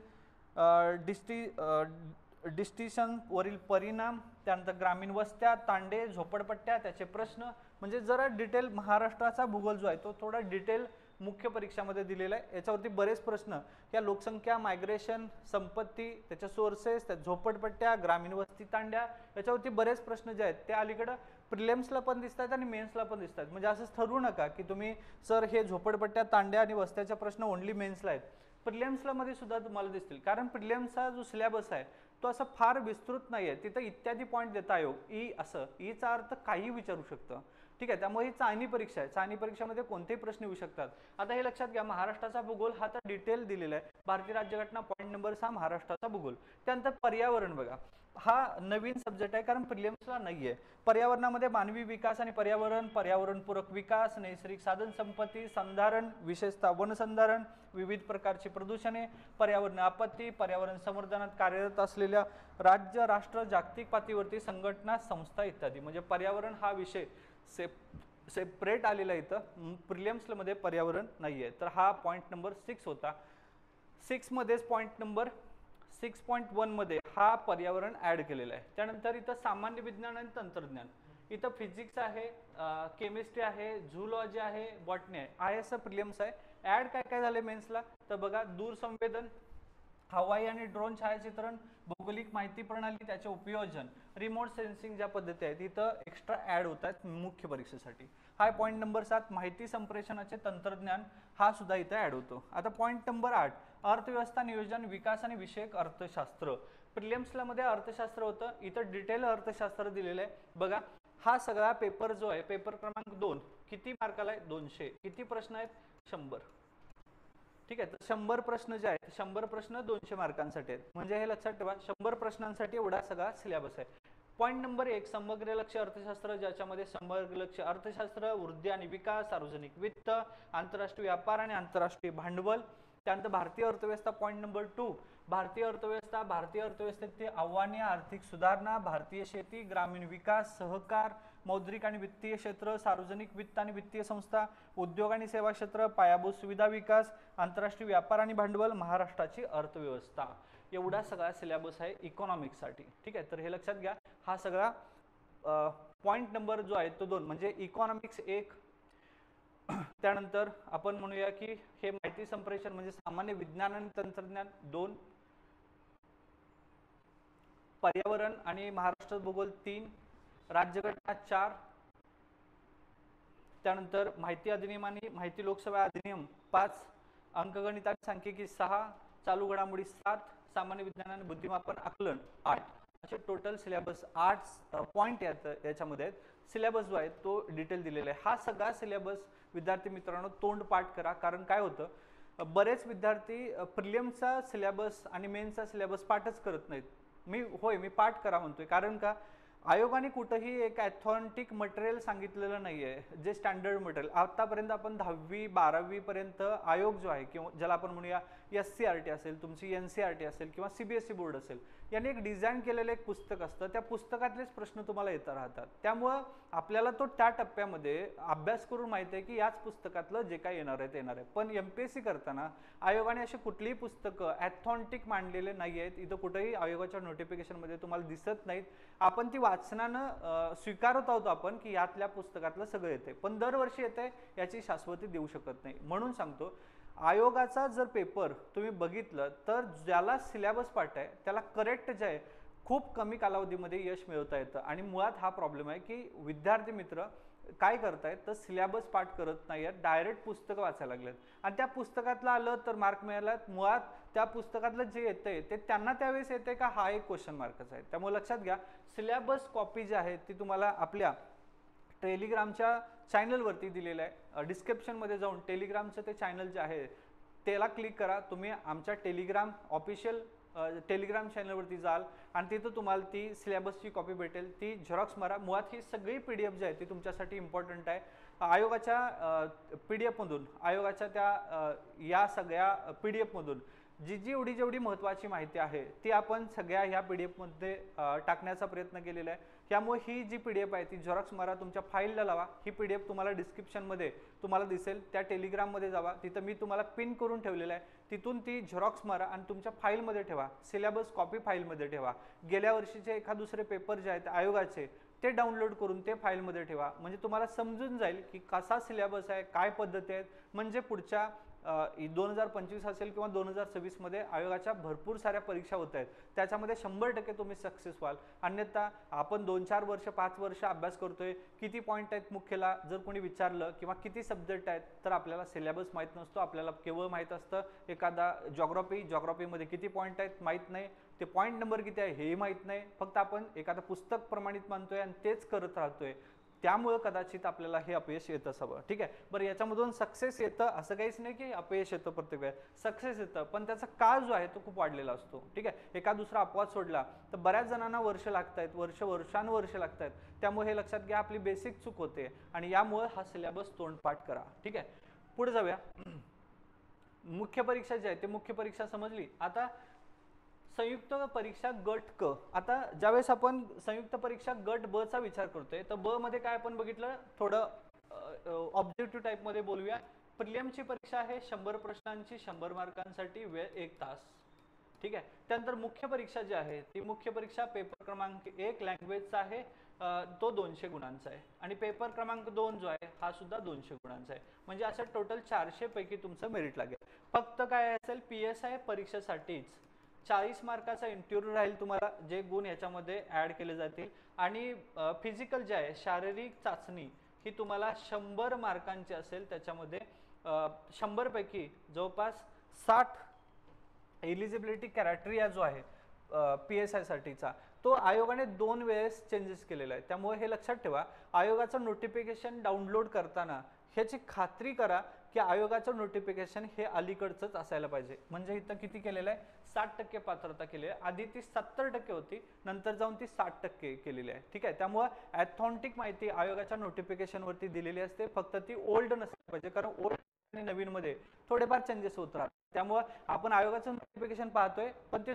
डिस्टिशन वरील परिणाम, त्यानंतर ग्रामीण वस्त्या, तांडे, झोपडपट्ट्या, त्याचे प्रश्न. म्हणजे जरा डिटेल महाराष्ट्राचा भूगोल जो आहे तो थोडा डिटेल मुख्य परीक्षामध्ये दिलेला आहे. याच्यावरती बरेच प्रश्न या लोकसंख्या, मायग्रेशन, संपत्ती, त्याच्या सोर्सेस, त्या झोपडपट्ट्या, ग्रामीण वस्ती, तांड्या, याच्यावरती बरेच प्रश्न जे आहेत ते अलीकडं प्रिलिम्सला पण दिसतात आणि मेन्सला पण दिसतात. म्हणजे असंच ठरवू नका की तुम्ही सर हे झोपडपट्ट्या, तांड्या आणि वस्त्याचे प्रश्न ओनली मेन्सला आहेत. प्रिलिम्सला मध्ये सुद्धा तुम्हाला दिसतील, कारण प्रिलिम्सचा जो सिलेबस आहे तो असं फार विस्तृत नाही आहे. तिथं इत्यादी पॉईंट देता आयोग, ई असं, ईचा अर्थ काही विचारू शकतं. ठीक आहे, त्यामुळे ही चाळणी परीक्षा आहे. चाळणी परीक्षेमध्ये कोणतेही प्रश्न येऊ शकतात. आता हे लक्षात घ्या, महाराष्ट्राचा भूगोल हा तर डिटेल दिलेला आहे. भारतीय राज्यघटना पॉईंट नंबर 6 महाराष्ट्राचा भूगोल. त्यानंतर पर्यावरण बघा, हा नवीन सब्जेक्ट आहे कारण प्रिलिम्सला नाहीये. पर्यावरणामध्ये मानवी विकास आणि पर्यावरण, पर्यावरणपूरक विकास, नैसर्गिक साधन संपत्ती, संधारण, विशेषतः वनसंधारण, विविध प्रकारची प्रदूषणे, पर्यावरण आपत्ती, पर्यावरण संवर्धनात कार्यरत असलेल्या राज्य, राष्ट्र, जागतिक पातळीवरती संघटना, संस्था इत्यादी. म्हणजे पर्यावरण हा विषय सेपरेट आलेला इथं, प्रिलिम्सला मध्ये पर्यावरण नाहीये. तर हा पॉईंट नंबर 6 होता. 6 मध्येच पॉईंट नंबर 6.1 मध्ये हा पर्यावरण ऍड केलेला आहे. त्यानंतर इथं सामान्य विज्ञान आणि तंत्रज्ञान, इथं फिजिक्स आहे, केमिस्ट्री आहे, झूलॉजी आहे, बॉटनी आहे. असं प्रिलिम्स आहे. ऍड काय काय झाले मेन्सला तर बघा, दूरसंवेदन, हवाई आणि ड्रोन छायाचित्रण, भौगोलिक माहिती प्रणाली, त्याचे उपयोजन, रिमोट सेन्सिंग ज्या पद्धती आहेत इथं एक्स्ट्रा ऍड होत आहेत मुख्य परीक्षेसाठी. हा पॉईंट नंबर 7 माहिती संप्रेषणाचे तंत्रज्ञान, हा सुद्धा इथं ऍड होतो. आता पॉईंट नंबर 8 अर्थव्यवस्था, नियोजन, विकास आणि विषयक अर्थशास्त्र. प्रिलिम्सला मध्ये अर्थशास्त्र होतं, इथं डिटेल अर्थशास्त्र दिलेलं आहे. बघा हा सगळा पेपर जो आहे, पेपर क्रमांक 2 किती मार्काला आहे 200. किती प्रश्न आहेत 100. ठीक आहे, तर 100 प्रश्न जे आहेत 100 प्रश्न 200 मार्कांसाठी आहेत. म्हणजे हे लक्षात ठेवा, 100 प्रश्नांसाठी एवढा सगळा सिलेबस आहे. पॉईंट नंबर 1 समग्र लक्ष अर्थशास्त्र, ज्याच्यामध्ये समग्र लक्ष अर्थशास्त्र, वृद्धी आणि विकास, सार्वजनिक वित्त, आंतरराष्ट्रीय व्यापार आणि आंतरराष्ट्रीय भांडवल. त्यानंतर भारतीय अर्थव्यवस्था पॉईंट नंबर 2 भारतीय अर्थव्यवस्था, भारतीय अर्थव्यवस्थेतील आव्हाने, आर्थिक सुधारणा, भारतीय शेती, ग्रामीण विकास, सहकार, मौद्रिक आणि वित्तीय क्षेत्र, सार्वजनिक वित्त आणि वित्तीय संस्था, उद्योग आणि सेवा क्षेत्र, पायाभूत सुविधा विकास, आंतरराष्ट्रीय व्यापार आणि भांडवल, महाराष्ट्राची अर्थव्यवस्था. एवढा सगळा सिलेबस आहे इकॉनॉमिक्ससाठी, ठीक आहे. तर हे लक्षात घ्या, हा सगळा पॉईंट नंबर जो आहे तो 2, म्हणजे इकॉनॉमिक्स 1. त्यानंतर आपण म्हणूया की हे माहिती संप्रेषण म्हणजे सामान्य विज्ञान आणि तंत्रज्ञान 2, पर्यावरण आणि महाराष्ट्र भूगोल 3, राज्यघटना 4, त्यानंतर माहिती अधिनियम आणि माहिती लोकसेवा अधिनियम 5, अंकगणित आणि सांख्यिकी 6, चालू घडामोडी 7, सामान्य विज्ञान आणि बुद्धिमापन आकलन 8. असे टोटल सिलेबस 8 पॉईंट याच्यामध्ये आहेत. सिलेबस जो आहे तो डिटेल दिलेला आहे. हा सगळा सिलेबस विद्यार्थी मित्रांनो तोंडपाठ करा, कारण काय होतं बरेच विद्यार्थी प्रिलियमचा सिलेबस आणि मेन्सचा सिलेबस पाठच करत नाहीत. मी पाठ करा म्हणतोय, कारण का आयोगाने कुठेही एक ऑथेंटिक मटेरियल सांगितलेलं नाहीये, जे स्टँडर्ड मटेरियल आतापर्यंत आपण 10वी 12वी पर्यंत आयोग जो आहे किंवा ज्याला आपण म्हणूया SCRT असेल, तुमची NCRT असेल किंवा CBSE बोर्ड असेल, याने एक डिझाईन केलेलं एक पुस्तक असतं. त्या पुस्तकातलेच प्रश्न तुम्हाला येत राहतात. त्यामुळं आपल्याला तो त्या टप्प्यामध्ये अभ्यास करून माहिती आहे की याच पुस्तकातलं जे काही येणार आहे ते येणार आहे. पण MPSC करताना आयोगाने अशी कुठलीही पुस्तकं ऑथेंटिक मांडलेले नाही आहेत. इथं कुठेही आयोगाच्या नोटिफिकेशनमध्ये तुम्हाला दिसत नाहीत. आपण ती वाचनानं स्वीकारत आहोत आपण की यातल्या पुस्तकातलं सगळं येते, पण दरवर्षी येते याची शाश्वती देऊ शकत नाही. म्हणून सांगतो, आयोगाचा जर पेपर तुम्ही बघितलं तर ज्याला सिलेबस पाठ आहे त्याला करेक्ट जे आहे खूप कमी कालावधीमध्ये यश मिळवता येतं. आणि मुळात हा प्रॉब्लेम आहे की विद्यार्थी मित्र काय करतायत तर सिलेबस पाठ करत नाही आहेत, डायरेक्ट पुस्तकं वाचायला लागलेत आणि त्या पुस्तकातलं आलं तर मार्क मिळाला. मुळात त्या पुस्तकातलं जे येतंय ते त्यांना त्यावेळेस येते का, हा एक क्वेश्चन मार्कच आहे. त्यामुळे लक्षात घ्या, सिलेबस कॉपी जी आहे ती तुम्हाला आपल्या टेलिग्रामच्या चॅनलवरती दिलेलं आहे. डिस्क्रिप्शनमध्ये जाऊन टेलिग्रामचं ते चॅनल जे आहे त्याला क्लिक करा. तुम्ही आमच्या टेलिग्राम ऑफिशियल टेलिग्राम चॅनलवरती जाल आणि तिथं तुम्हाला ती सिलेबसची कॉपी भेटेल, ती झेरॉक्स मारा. मुळात ही सगळी PDF जी आहे ती तुमच्यासाठी इम्पॉर्टंट आहे. आयोगाच्या PDF मधून, आयोगाच्या त्या या सगळ्या PDF मधून जेवढी महत्त्वाची माहिती आहे ती आपण सगळ्या ह्या PDF मध्ये टाकण्याचा प्रयत्न केलेला आहे. त्यामुळे ही जी PDF आहे ती झेरॉक्स मारा, तुमच्या फाईलला लावा. ही PDF तुम्हाला डिस्क्रिप्शनमध्ये तुम्हाला दिसेल, त्या टेलिग्राममध्ये जावा, तिथं मी तुम्हाला पिन करून ठेवलेलं आहे, तिथून ती झेरॉक्स मारा आणि तुमच्या फाईलमध्ये ठेवा. सिलेबस कॉपी फाईलमध्ये ठेवा. गेल्या वर्षीचे एखाद दुसरे पेपर जे आहेत आयोगाचे ते डाउनलोड करून ते फाईलमध्ये ठेवा, म्हणजे तुम्हाला समजून जाईल की कसा सिलेबस आहे, काय पद्धती आहेत. म्हणजे पुढच्या 2025 असेल किंवा 2026 मध्ये आयोगाच्या भरपूर साऱ्या परीक्षा होत आहेत, त्याच्यामध्ये 100% तुम्ही सक्सेस व्हाल. अन्यथा आपण 2-4 वर्ष 5 वर्ष अभ्यास करतोय, किती पॉईंट आहेत मुख्यला जर कोणी विचारलं किंवा किती सब्जेक्ट आहेत तर आपल्याला सिलेबस माहीत नसतो. आपल्याला केवळ माहीत असतं एखादा जॉग्राफीमध्ये किती पॉईंट आहेत माहीत नाही, ते पॉईंट नंबर किती आहे हे माहीत नाही. फक्त आपण एखादं पुस्तक प्रमाणित मानतोय आणि तेच करत राहतोय. त्यामुळे कदाचित आपल्याला हे अपयश येत असावं. ठीक आहे, बरं याच्यामधून सक्सेस येतं असं काहीच नाही की अपयश येतं प्रत्येक वेळेस, सक्सेस येतं, पण त्याचा काळ जो आहे तो खूप वाढलेला असतो. ठीक आहे, एका दुसरा अपवाद सोडला तर बऱ्याच जणांना वर्ष लागत आहेत, वर्षानुवर्ष लागत आहेत. त्यामुळे हे लक्षात घ्या, आपली बेसिक चूक होते आणि यामुळे हा सिलेबस तोंडपाठ करा. ठीक आहे, पुढे जाऊया. मुख्य परीक्षा जी आहे ते मुख्य परीक्षा समजली. आता संयुक्त परीक्षा गट क. आता ज्यावेळेस आपण संयुक्त परीक्षा गट ब चा विचार करतोय तर ब मध्ये काय आपण बघितलं, थोडं ऑब्जेक्टिव्ह टाइप मध्ये बोलूया. प्रिलियमची परीक्षा आहे 100 प्रश्नांची, 100 मार्कांसाठी, वेळ 1 तास. ठीक आहे, त्यानंतर मुख्य परीक्षा जी आहे ती मुख्य परीक्षा पेपर क्रमांक 1 लँग्वेजचा आहे, तो 200 गुणांचा आहे आणि पेपर क्रमांक 2 जो आहे हा सुद्धा 200 गुणांचा आहे. म्हणजे असं टोटल 400 पैकी तुमचं मेरिट लागेल. फक्त काय असेल, PSI परीक्षेसाठीच 40 मार्काचा इंटरव्ह्यू राहील तुम्हाला, जे गुण याच्यामध्ये ऍड केले जातील. आणि फिजिकल जे आहे शारीरिक चाचणी ही तुम्हाला 100 मार्कांची असेल. त्याच्यामध्ये 100 पैकी जवळपास 60 एलिजिबिलिटी क्रायटेरिया जो आहे PSI साठीचा तो आयोगाने 2 वेळेस चेंजेस केलेला आहे. त्यामुळे हे लक्षात ठेवा, आयोगाचं नोटिफिकेशन डाउनलोड करताना ह्याची खात्री करा की आयोगाचं नोटिफिकेशन हे अलीकडचंच असायला पाहिजे. म्हणजे इथं किती केलेलं आहे, 60% पात्रता केली आहे. आधी ती 70% होती, नंतर जाऊन ती 60% केलेली आहे. ठीक आहे, त्यामुळे ऑथेंटिक माहिती आयोगाच्या नोटिफिकेशनवरती दिलेली असते, फक्त ती ओल्ड नसली पाहिजे, कारण ओल्ड आणि नवीन मध्ये थोडेफार चेंजेस होत राहतात. त्यामुळे आपण आयोगाचं नोटिफिकेशन पाहतोय पण ते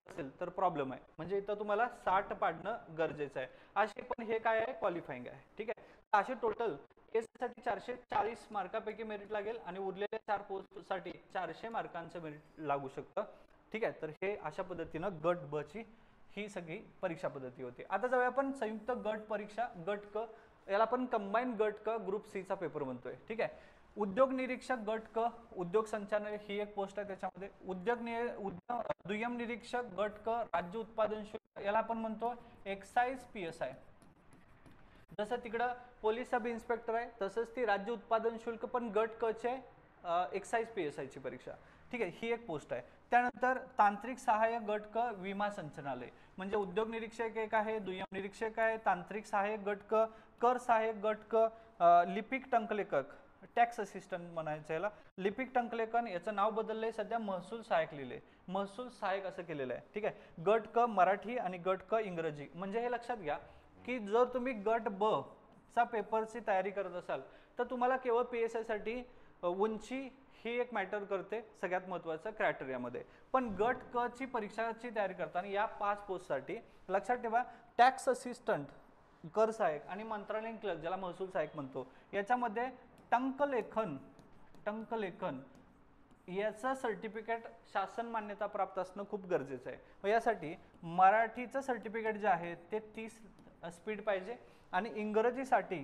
असेल तर प्रॉब्लेम आहे. म्हणजे इथं तुम्हाला 60 पाडणं गरजेचं आहे. असे पण हे काय आहे, क्वालिफाईंग आहे. ठीक आहे, असे टोटल केससाठी 440 मार्कापैकी मेरिट लागेल आणि उरलेल्या 4 पोस्टसाठी 400 मार्कांचं मेरिट लागू शकतं. ठीक आहे, तर हे अशा पद्धतीनं गट ब ची ही सगळी परीक्षा पद्धती होती. आता जाऊया आपण संयुक्त गट परीक्षा गट क, याला आपण कंबाईन गट क ग्रुप सी चा पेपर म्हणतोय. ठीक आहे, उद्योग निरीक्षक गट क, उद्योग संचालक ही एक पोस्ट आहे त्याच्यामध्ये. दुय्यम निरीक्षक गट क राज्य उत्पादन शुल्क, याला आपण म्हणतो एक्साइज PSI. जसं तिकडं पोलीस सब इन्स्पेक्टर आहे तसंच ती राज्य उत्पादन शुल्क पण गट क चे एक्साइज PSI ची परीक्षा. ठीक आहे, ही एक पोस्ट आहे. त्यानंतर तांत्रिक सहाय्यक गट क विमा संचालनालय, म्हणजे उद्योग निरीक्षक एक आहे, दुय्यम निरीक्षक आहे, तांत्रिक सहाय्यक गट क, कर सहाय्यक गट क, लिपिक टंकलेखक टॅक्स असिस्टंट म्हणायचं याला, लिपिक टंकलेखन याचं नाव बदललंय सध्या महसूल सहाय्यक लिहिलंय, महसूल सहाय्यक असं केलेलं आहे. ठीक आहे, गट क मराठी आणि गट क इंग्रजी. म्हणजे हे लक्षात घ्या की जर तुम्ही गट ब चा पेपरची तयारी करत असाल तर तुम्हाला केवळ PSI साठी उंची ही एक मॅटर करते सगळ्यात महत्त्वाचं क्रायटेरियामध्ये. पण गट क ची परीक्षाची तयारी करताना या 5 पोस्टसाठी लक्षात ठेवा, टॅक्स असिस्टंट, कर सहाय्यक आणि मंत्रालयीन क्लर्क ज्याला महसूल सहाय्यक म्हणतो, याच्यामध्ये टंकलेखन याचं सर्टिफिकेट शासन मान्यता प्राप्त असणं खूप गरजेचं आहे. व यासाठी मराठीचं सर्टिफिकेट जे आहे ते 30 स्पीड पाहिजे आणि इंग्रजीसाठी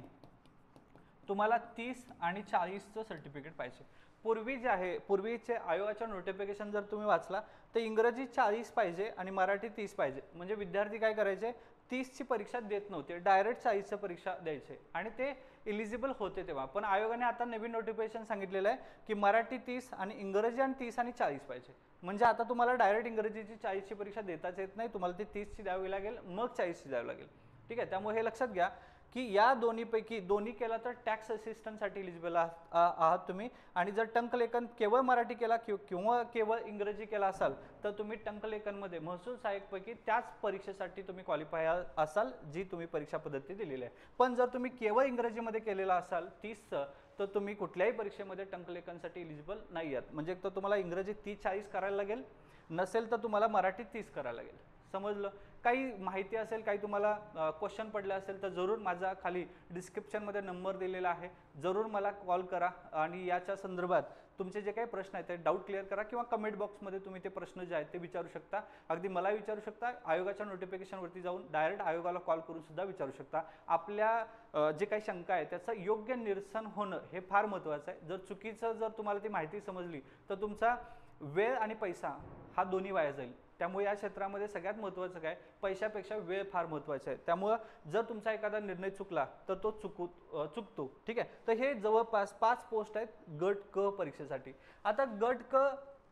तुम्हाला 30 आणि 40चं सर्टिफिकेट पाहिजे. पूर्वी जे आहे, पूर्वीचे आयोगाच्या नोटिफिकेशन जर तुम्ही वाचला तर इंग्रजी 40 पाहिजे आणि मराठी 30 पाहिजे. म्हणजे विद्यार्थी काय करायचे, 30ची परीक्षा देत नव्हते, डायरेक्ट 40ची परीक्षा द्यायचे आणि ते इलिजिबल होते तेव्हा. पण आयोगाने आता नवीन नोटिफिकेशन सांगितलेलं आहे की मराठी 30 आणि इंग्रजी आणि 30 आणि 40 पाहिजे. म्हणजे आता तुम्हाला डायरेक्ट इंग्रजीची 40ची परीक्षा देताच येत नाही, तुम्हाला ती 30ची द्यावी लागेल, मग 40ची द्यावी लागेल. ठीक आहे, त्यामुळे हे लक्षात घ्या की या दोन्हीपैकी दोन्ही केला तर टॅक्स असिस्टंटसाठी इलिजिबल आहात तुम्ही. आणि जर टंकलेखन केवळ मराठी केला किंवा केवळ इंग्रजी केला असाल तर तुम्ही टंकलेखनमध्ये महसूल सहाय्यकपैकी त्याच परीक्षेसाठी तुम्ही क्वालिफाय असाल जी तुम्ही परीक्षा पद्धती दिलेली आहे. पण जर तुम्ही केवळ इंग्रजीमध्ये केलेला असाल 30चं तर तुम्ही कुठल्याही परीक्षेमध्ये टंकलेखनसाठी इलिजिबल नाही आहात. म्हणजे तर तुम्हाला इंग्रजी 30-40 करायला लागेल, नसेल तर तुम्हाला मराठी 30 करायला लागेल. समजलं? काही माहिती असेल, काही तुम्हाला क्वेश्चन पडले असेल तर जरूर माझा खाली डिस्क्रिप्शनमध्ये नंबर दिलेला आहे, जरूर मला कॉल करा आणि याच्या संदर्भात तुमचे जे काही प्रश्न आहेत ते डाऊट क्लिअर करा किंवा कमेंट बॉक्समध्ये तुम्ही ते प्रश्न जे आहेत ते विचारू शकता. अगदी मला विचारू शकता, आयोगाच्या नोटिफिकेशनवरती जाऊन डायरेक्ट आयोगाला कॉल करून सुद्धा विचारू शकता. आपल्या जे काही शंका आहे त्याचं योग्य निरसन होणं हे फार महत्त्वाचं आहे. जर चुकीचं जर तुम्हाला ती माहिती समजली तर तुमचा वेळ आणि पैसा हा दोन्ही वाया जाईल. त्यामुळे या क्षेत्रामध्ये सगळ्यात महत्त्वाचं काय, पैशापेक्षा वेळ फार महत्त्वाचा आहे. त्यामुळे जर तुमचा एखादा निर्णय चुकला तर तो चुकतो. ठीक आहे, तर हे जवळपास 5 पोस्ट आहेत गट क परीक्षेसाठी. आता गट क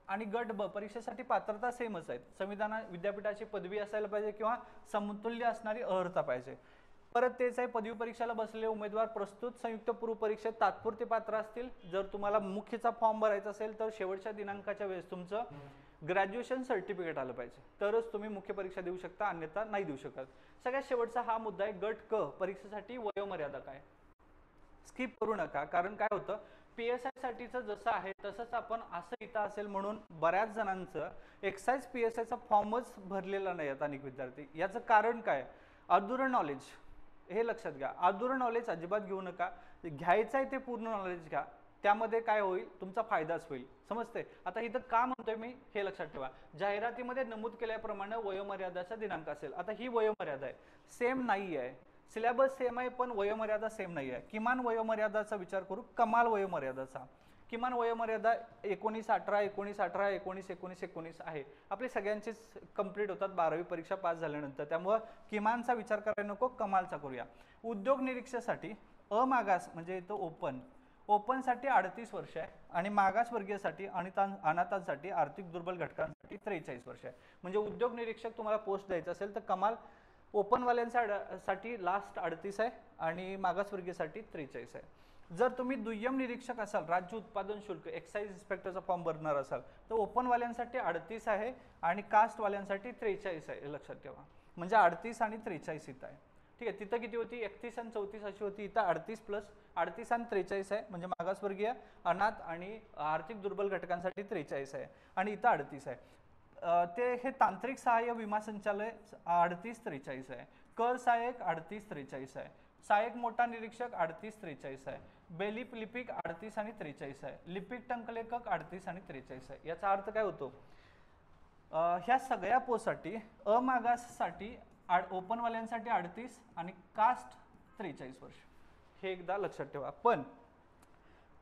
आणि गट ब परीक्षेसाठी पात्रता सेमच आहेत. संविधान विद्यापीठाची पदवी असायला पाहिजे किंवा समतुल्य असणारी अर्हता पाहिजे. परत तेच आहे, पदवी परीक्षेला बसलेले उमेदवार प्रस्तुत संयुक्त पूर्व परीक्षेत तात्पुरते पात्र असतील. जर तुम्हाला मुख्यचा फॉर्म भरायचा असेल तर शेवटच्या दिनांकाच्या वेळेस तुमचं ग्रॅज्युएशन सर्टिफिकेट आलं पाहिजे, तरच तुम्ही मुख्य परीक्षा देऊ शकता, अन्यथा नाही देऊ शकत. सगळ्यात शेवटचा हा मुद्दा आहे, गट क परीक्षेसाठी वयोमर्यादा काय. स्किप करू नका, कारण काय होतं PSI साठीचं जसं आहे तसंच आपण असं इथं असेल म्हणून बऱ्याच जणांचं एक्साइज PSIचा फॉर्मच भरलेला नाही आहेत अनेक विद्यार्थी. याचं कारण काय, अधुरं नॉलेज. हे लक्षात घ्या, अधुरं नॉलेज अजिबात घेऊ नका, घ्यायचं आहे ते पूर्ण नॉलेज घ्या. त्यामध्ये काय होईल, तुमचा फायदाच होईल. समजते? आता इथं का म्हणतोय मी हे लक्षात ठेवा. जाहिरातीमध्ये नमूद केल्याप्रमाणे वयोमर्यादाचा दिनांक असेल. आता ही वयोमर्यादा आहे, सेम नाही आहे, सिलेबस सेम आहे पण वयोमर्यादा सेम नाही आहे. किमान वयोमर्यादाचा विचार करू, कमाल वयोमर्यादाचा. किमान वयोमर्यादा 19-18, 19-18, 19-19-19 आहे. आपली सगळ्यांचीच कंप्लीट होतात 12वी परीक्षा पास झाल्यानंतर. त्यामुळे किमानचा विचार करायला नको, कमालचा करूया. उद्योग निरीक्षणासाठी अमागास म्हणजे इथं ओपनसाठी 38 वर्ष आहे आणि मागासवर्गीयसाठी आणि अनाथांसाठी आर्थिक दुर्बल घटकांसाठी 43 वर्ष आहे. म्हणजे उद्योग निरीक्षक तुम्हाला पोस्ट द्यायचं असेल तर कमाल ओपनवाल्यांसाठी लास्ट 38 आहे आणि मागासवर्गीयसाठी 43 आहे. जर तुम्ही दुय्यम निरीक्षक असाल, राज्य उत्पादन शुल्क एक्साइज इन्स्पेक्टरचा फॉर्म भरणार असाल तर ओपनवाल्यांसाठी 38 आहे आणि कास्टवाल्यांसाठी 43 आहे. हे लक्षात ठेवा, म्हणजे 38 आणि 43 इथं आहे. ठीक आहे, तिथं किती होती, 31 आणि 34 अशी होती, इथं 38 प्लस 38 आणि 43 आहे. म्हणजे मागासवर्गीय, अनाथ आणि आर्थिक दुर्बल घटकांसाठी 43 आहे आणि इथं 38 आहे. ते हे तांत्रिक सहाय्य विमा संचालय 38-43 आहे. कर सहाय्यक 38-43 आहे. सहाय्यक मोठा निरीक्षक 38-43 आहे. बेलिप लिपिक 38 आणि 43 आहे. लिपिक टंकलेखक 38 आणि 43 आहे. याचा अर्थ काय होतो, ह्या सगळ्या पोस्टसाठी अमागाससाठी ओपनवाल्यांसाठी 38 आणि कास्ट 43 वर्ष, हे एकदा लक्षात ठेवा. पण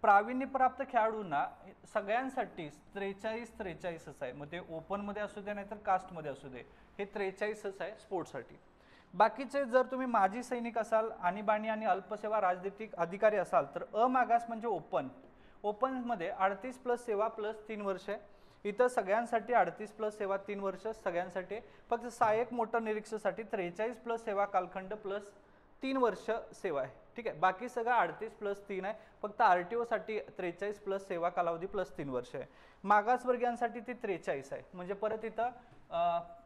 प्रावीण्यप्राप्त खेळाडूंना सगळ्यांसाठी 43-43च आहे. मग ते ओपनमध्ये असू दे नाहीतर कास्टमध्ये असू दे, हे 43च आहे स्पोर्ट्ससाठी. बाकीचे जर तुम्ही माजी सैनिक असाल, आणीबाणी आणि अल्पसेवा राजनीतिक अधिकारी असाल तर अमागास म्हणजे ओपनमध्ये 38 प्लस सेवा प्लस 3 वर्ष आहे. इथं सगळ्यांसाठी 38 प्लस सेवा 3 वर्ष सगळ्यांसाठी. फक्त सहाय्यक मोटर निरीक्षकासाठी 43 प्लस सेवा कालखंड प्लस 3 वर्ष सेवा आहे. ठीक आहे, बाकी सगळं 38 प्लस 3 आहे. फक्त RTO साठी 43 प्लस सेवा कालावधी प्लस 3 वर्ष आहे. मागासवर्गीयांसाठी ती 43 आहे. म्हणजे परत इथं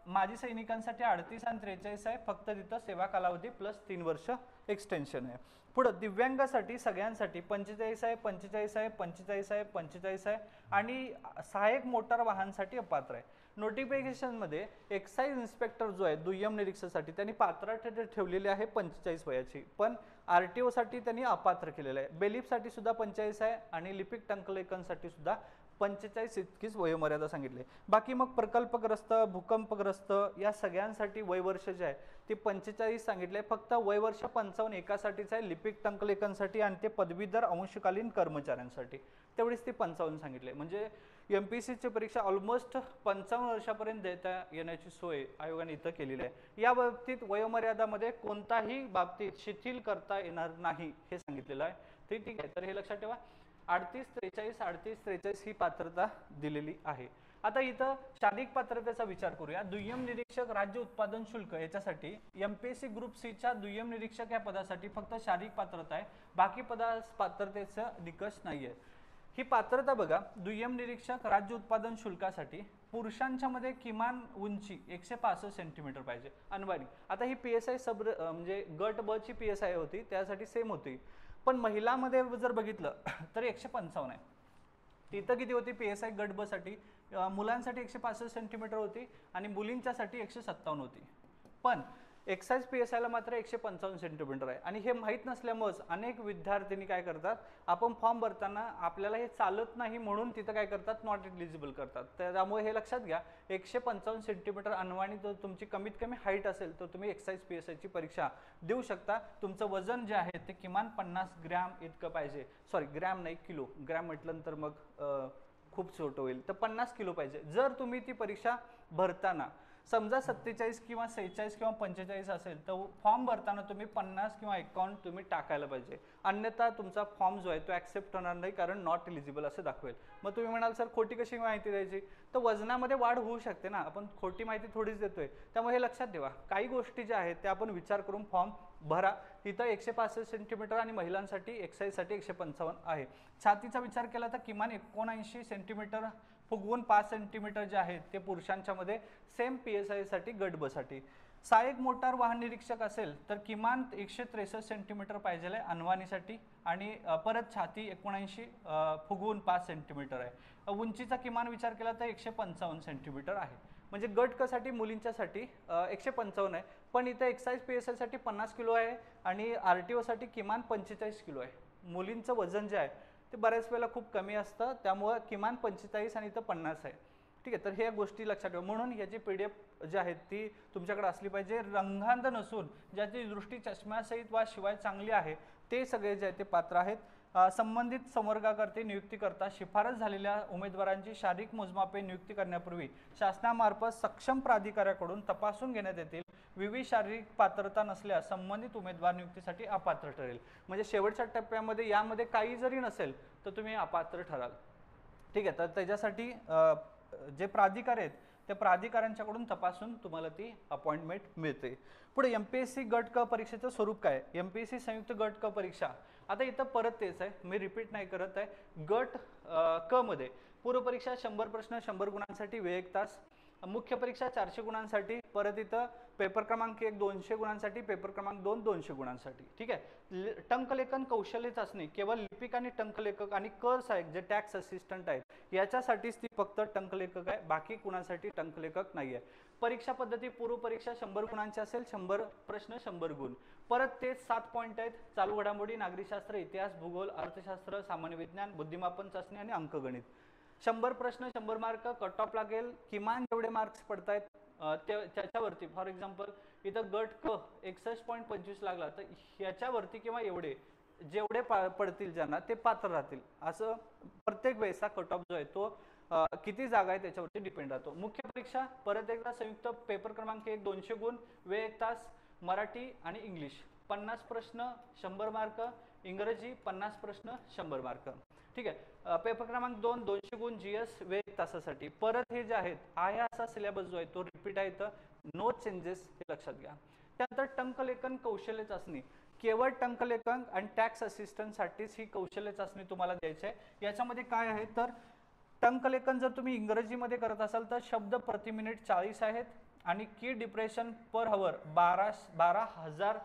माजी सैनिकांसाठी 38 आणि 43 आहे, फक्त तिथं सेवा कालावधी प्लस 3 वर्ष एक्सटेन्शन आहे. पुढं दिव्यांगासाठी सगळ्यांसाठी 45 आहे, 45 आहे, 45 आहे, 45 आहे आणि सहाय्यक मोटार वाहनासाठी अपात्र आहे. नोटिफिकेशनमध्ये एक्साइज इन्स्पेक्टर जो आहे दुय्यम निरीक्षणासाठी त्यांनी पात्रता ठेवलेली आहे 45 वयाची, पण RTO साठी त्यांनी अपात्र केलेलं आहे. बेलिफसाठी सुद्धा 45 आहे आणि लिपिक टंकलेखनसाठी सुद्धा 45 इतकीच वयोमर्यादा सांगितली. बाकी मग प्रकल्पग्रस्त, भूकंपग्रस्त या सगळ्यांसाठी वयवर्ष जे आहे ते 45 सांगितले. फक्त वयवर्ष 55 एकासाठीच आहे, लिपिक टंकलेखनसाठी आणि ते पदवीधर अंशकालीन कर्मचाऱ्यांसाठी तेवढीच ती 55 सांगितले. म्हणजे MPSCची परीक्षा ऑलमोस्ट 55 वर्षापर्यंत देता येण्याची सोय आयोगाने इथं केलेली आहे. या बाबतीत वयोमर्यादामध्ये कोणताही बाबतीत शिथिल करता येणार नाही हे सांगितलेलं आहे. ठीक आहे, तर हे लक्षात ठेवा. 38-43 ही पात्रता दिलेली आहे. आता इथं शारीरिक पात्रतेचा विचार करूया. दुय्यम निरीक्षक राज्य उत्पादन शुल्क याच्यासाठी MPSC ग्रुप C च्या दुय्यम निरीक्षक या पदासाठी फक्त शारीरिक पात्रता आहे, बाकी पात्रतेचा निकष नाहीये. ही पात्रता बघा, दुय्यम निरीक्षक राज्य उत्पादन शुल्कासाठी पुरुषांच्या मध्ये किमान उंची 165 सेंटीमीटर पाहिजे अनवाणी. आता ही PSI म्हणजे गट ब ची PSI होती, त्यासाठी सेम होती. पण महिलांमध्ये जर बघितलं तर 155 आहे. तिथं किती होती PSI गट ब साठी? मुलांसाठी 165 सेंटीमीटर होती आणि मुलींच्यासाठी 157 होती. पण एक्साइज PSI ला मात्र 155 सेंटीमीटर आहे. आणि हे माहीत नसल्यामुळेच अनेक विद्यार्थ्यांनी काय करतात, आपण फॉर्म भरताना आपल्याला हे चालत नाही म्हणून तिथं काय करतात, नॉट एलिजिबल करतात. त्यामुळे हे लक्षात घ्या, 155 सेंटीमीटर अनवाणी जर तुमची कमीत कमी हाईट असेल तर तुम्ही एक्साइज PSI ची परीक्षा देऊ शकता. तुमचं वजन जे आहे ते किमान 50 ग्रॅम इतकं पाहिजे. सॉरी, ग्रॅम नाही, किलो. ग्रॅम म्हटलं तर मग खूप छोटं होईल, तर 50 किलो पाहिजे. जर तुम्ही ती परीक्षा भरताना समजा 47 किंवा 46 किंवा 45 असेल तर फॉर्म भरताना तुम्ही 50 किंवा 51 तुम्ही टाकायला पाहिजे. अन्यथा तुमचा फॉर्म जो आहे तो ऍक्सेप्ट होणार नाही, कारण नॉट एलिजिबल असं दाखवेल. मग तुम्ही म्हणाल सर खोटी कशी माहिती द्यायची, तर वजनामध्ये वाढ होऊ शकते ना, आपण खोटी माहिती थोडीच देतोय. त्यामुळे हे लक्षात ठेवा, काही गोष्टी ज्या आहेत त्या आपण विचार करून फॉर्म भरा. तिथं 165 सेंटीमीटर आणि महिलांसाठी एक्साइजसाठी 155 आहे. छातीचा विचार केला तर किमान 79 सेंटीमीटर फुगवून 5 सेंटीमीटर जे आहेत ते पुरुषांच्या मध्ये सेम PSI साठी गट ब साठी. सहाय्यक मोटार वाहन निरीक्षक असेल तर किमान 163 सेंटीमीटर पाहिजे आहे अनवाणीसाठी आणि परत छाती 79 फुगवून 5 सेंटीमीटर आहे. उंचीचा किमान विचार केला तर 155 सेंटीमीटर आहे. म्हणजे गट क साठी मुलींच्यासाठी 155 आहे, पण इथे एक्साइज PSI साठी 50 किलो आहे आणि RTO साठी किमान 45 किलो आहे. मुलींचं वजन जे आहे ते बऱ्याच वेळेला खूप कमी असतं, त्यामुळे किमान 45 आणि इथं 50 आहे. ठीक आहे, तर ह्या गोष्टी लक्षात ठेवा. म्हणून याची PDF जी आहे ती तुमच्याकडे असली पाहिजे. रंगांध नसून ज्याची दृष्टी चष्म्यासहित वा शिवाय चांगली आहे ते सगळे जे आहे ते पात्र आहेत. संबंधित संवर्गाकर्ते नियुक्ती करता शिफारस झालेल्या उमेदवारांची शारीरिक मोजमापे नियुक्ती करण्यापूर्वी शासनामार्फत सक्षम प्राधिकाऱ्याकडून तपासून घेण्यात येतील. विविध शारीरिक पात्रता नसल्यास संबंधित उमेदवार नियुक्तीसाठी अपात्र ठरेल. म्हणजे शेवटच्या टप्प्यामध्ये यामध्ये काही जरी नसेल तर तुम्ही अपात्र ठराल. ठीक आहे, तर त्याच्यासाठी जे प्राधिकार आहेत त्या प्राधिकाऱ्यांच्याकडून तपासून तुम्हाला ती अपॉइंटमेंट मिळते. पुढे MPSC गट क परीक्षेचं स्वरूप काय? MPSC संयुक्त गट क परीक्षा. आता इथं परत तेच आहे, मी रिपीट नाही करत आहे. गट क मध्ये पूर्व परीक्षा 100 प्रश्न 100 गुणांसाठी वेळ 1 तास, मुख्य परीक्षा 400 गुणांसाठी, परत इथं पेपर क्रमांक 1 200 गुणांसाठी, पेपर क्रमांक 2 200 गुणांसाठी. ठीक आहे. टंकलेखन कौशल्य चाचणी केवळ लिपिक आणि टंकलेखक आणि कर सहाय्यक जे टॅक्स असिस्टंट आहेत याच्यासाठीच ती फक्त टंकलेखक आहे, बाकी कुणासाठी टंकलेखक नाही आहे. परीक्षा पद्धती पूर्व परीक्षा 100 गुणांची असेल, 100 प्रश्न 100 गुण. परत तेच 7 पॉईंट आहेत: चालू घडामोडी, नागरिकशास्त्र, इतिहास, भूगोल, अर्थशास्त्र, सामान्य विज्ञान, बुद्धिमापन चाचणी आणि अंकगणित. 100 प्रश्न 100 मार्क कट ऑफ लागेल, किमान जेवढे मार्क्स पडतायत त्याच्यावरती. फॉर एक्झाम्पल इथं गट क 61.25 लागला, तर ह्याच्यावरती किंवा एवढे जेवढे पडतील ज्यांना ते पात्र राहतील. असं प्रत्येक वेळेचा कट ऑफ जो आहे तो किती जागा आहे त्याच्यावरती डिपेंड राहतो. मुख्य परीक्षा परत एकदा संयुक्त पेपर क्रमांक 1 200 गुण, वेळ 1 तास, मराठी आणि इंग्लिश 50 प्रश्न 100 मार्क, इंग्रजी 50 प्रश्न 100 मार्क. ठीक आहे. पेपर क्रमांक 2 200 गुण जीएस, वेळ 1 तासासाठी. परत हे जे आहेत आहे असा सिलेबस जो आहे तो रिपीट आहे, तर नो चेंजेस हे लक्षात घ्या. त्यानंतर टंकलेखन कौशल्य चाचणी, केवळ टंकलेखन आणि टॅक्स असिस्टंटसाठीच ही कौशल्य चाचणी तुम्हाला द्यायची आहे. याच्यामध्ये काय आहे तर टंकलेखन जर तुम्ही इंग्रजीमध्ये करत असाल तर शब्द प्रति मिनिट 40 आहेत आणि की डिप्रेशन पर हवर 12,000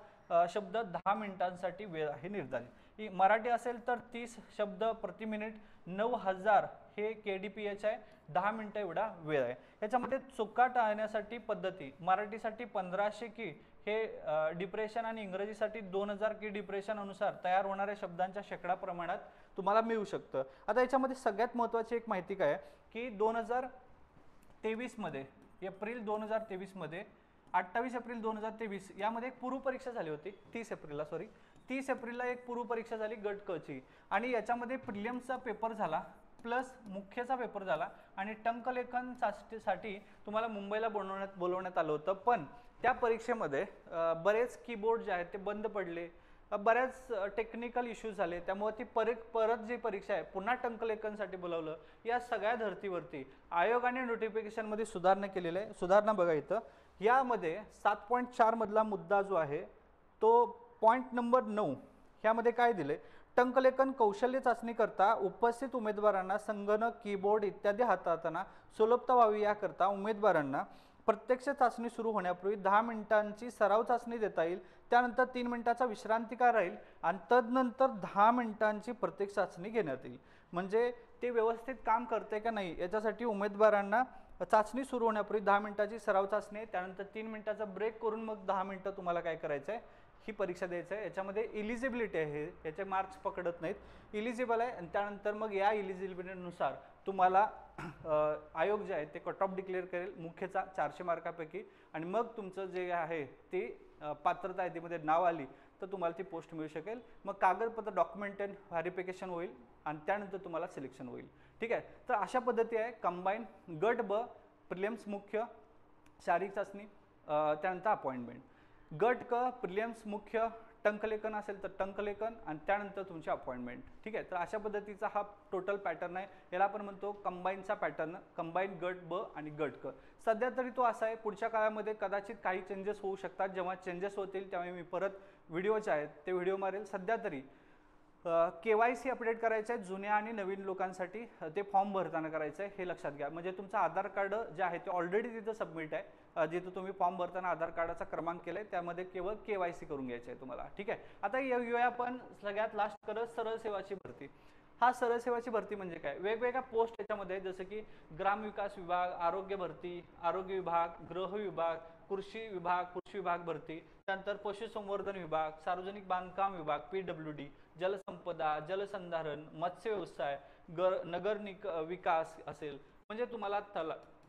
शब्द 10 मिनिटांसाठी वेळ आहे निर्धारित. मराठी असेल तर 30 शब्द प्रति मिनिट 9,000 हे KDPH आहे, 10 मिनिटं एवढा वेळ आहे. याच्यामध्ये चुका टाळण्यासाठी पद्धती, मराठीसाठी 1500 की हे डिप्रेशन आणि इंग्रजीसाठी 2000 की डिप्रेशन अनुसार तयार होणाऱ्या शब्दांच्या शेकडा प्रमाणात तुम्हाला मिळू शकतं. आता याच्यामध्ये सगळ्यात महत्त्वाची एक माहिती काय आहे की 2023 मध्ये, एप्रिल 2023 मध्ये 28 एप्रिल 2023 यामध्ये एक पूर्व परीक्षा झाली होती. 30 एप्रिलला एक पूर्व परीक्षा झाली गट क ची, आणि याच्यामध्ये प्रिलिम्सचा पेपर झाला प्लस मुख्यचा पेपर झाला आणि टंकलेखन साठी तुम्हाला मुंबईला बोलवण्यात आलं होतं. पण त्या परीक्षेमध्ये बरेच कीबोर्ड जे आहेत ते बंद पडले, बऱ्याच टेक्निकल इश्यूज झाले, त्यामुळे ती परत जी परीक्षा आहे पुन्हा टंकलेखनसाठी बोलावलं. या सगळ्या धर्तीवरती आयोगाने नोटिफिकेशनमध्ये सुधारणा केलेली आहे. सुधारणा बघा इथं, यामध्ये 7.4 मधला मुद्दा जो आहे तो पॉईंट नंबर 9 ह्यामध्ये काय दिले, टंकलेखन कौशल्य चाचणी करता उपस्थित उमेदवारांना संगणक, कीबोर्ड इत्यादी हाताळताना सुलभता व्हावी याकरता उमेदवारांना प्रत्यक्ष चाचणी सुरू होण्यापूर्वी 10 मिनिटांची सराव चाचणी देता येईल. त्यानंतर 3 मिनिटाचा विश्रांती काळ राहील आणि तदनंतर 10 मिनिटांची प्रत्यक्ष चाचणी घेण्यात येईल. म्हणजे ते व्यवस्थित काम करते का नाही याच्यासाठी उमेदवारांना चाचणी सुरू होण्यापूर्वी 10 मिनिटाची सराव चाचणी, त्यानंतर 3 मिनिटाचा ब्रेक करून मग 10 मिनिटं तुम्हाला काय करायचं आहे ही परीक्षा द्यायचं आहे. याच्यामध्ये इलिजिबिलिटी आहे, याचे मार्क्स पकडत नाहीत, इलिजिबल आहे. आणि त्यानंतर मग या इलिजिबिलिटीनुसार तुम्हाला आयोग जे आहे ते कट ऑफ डिक्लेअर करेल मुख्यचा 400 मार्कापैकी, आणि मग तुमचं जे आहे ते पात्रता यादीमध्ये नाव आली तर तुम्हाला ती पोस्ट मिळू शकेल. मग कागदपत्र डॉक्युमेंटेड व्हेरिफिकेशन होईल आणि त्यानंतर तुम्हाला सिलेक्शन होईल. ठीक आहे. तर अशा पद्धती आहे कंबाईन गट ब, प्रिलिम्स मुख्य, शारीरिक चाचणी, त्यानंतर अपॉइंटमेंट. गट क प्रिलिम्स मुख्य, टंकलेखन असेल तर टंकलेखन आणि त्यानंतर तुमची अपॉइंटमेंट. ठीक आहे. तर अशा पद्धतीचा हा टोटल पॅटर्न आहे. याला आपण म्हणतो कंबाईनचा पॅटर्न, कंबाईन गट ब आणि गट क. सध्या तरी तो असा आहे, पुढच्या काळामध्ये कदाचित काही चेंजेस होऊ शकतात. जेव्हा चेंजेस होतील त्यावेळी मी परत व्हिडिओचे आहेत ते व्हिडिओ मारेल. सध्या तरी KYC अपडेट करायचं आहे जुन्या आणि नवीन लोकांसाठी, ते फॉर्म भरताना करायचं आहे, हे लक्षात घ्या. म्हणजे तुमचं आधार कार्ड जे आहे ते ऑलरेडी तिथं सबमिट आहे, जिथं तुम्ही फॉर्म भरताना आधार कार्डाचा क्रमांक केलाय त्यामध्ये केवळ KYC करून घ्यायचं आहे तुम्हाला. ठीक आहे. आता येऊया आपण सगळ्यात लास्ट करत सरळ सेवाची भरती. हा सरळ सेवाची भरती म्हणजे काय, वेगवेगळ्या पोस्ट याच्यामध्ये जसं की ग्रामविकास विभाग, आरोग्य भरती, आरोग्य विभाग, गृह विभाग, कृषी विभाग भरती, त्यानंतर पशुसंवर्धन विभाग, सार्वजनिक बांधकाम विभाग PWD, जलसंपदा, जलसंधारण, मत्स्य व्यवसाय, नगर विकास असेल, म्हणजे तुम्हाला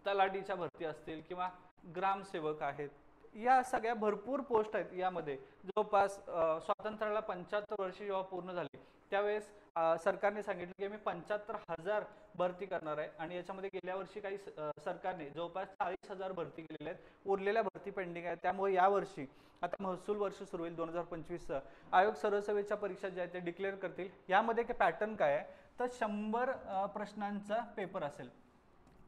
तलाठीच्या भरती असतील किंवा ग्रामसेवक आहेत, या सगळ्या भरपूर पोस्ट आहेत. यामध्ये जवळपास स्वातंत्र्याला 75 वर्षे जेव्हा पूर्ण झाली त्यावेळेस सरकारने सांगितलं की आम्ही 75,000 भरती करणार आहे, आणि याच्यामध्ये गेल्या वर्षी काही सरकारने जवळपास 40,000 भरती केलेल्या आहेत. उरलेल्या भरती पेंडिंग आहे. त्यामुळे यावर्षी आता महसूल वर्ष सुरू होईल 2025चं, आयोग सरळ सेवेच्या परीक्षा ज्या आहेत ते डिक्लेअर करतील. यामध्ये काय पॅटर्न काय आहे तर 100 प्रश्नांचा पेपर असेल,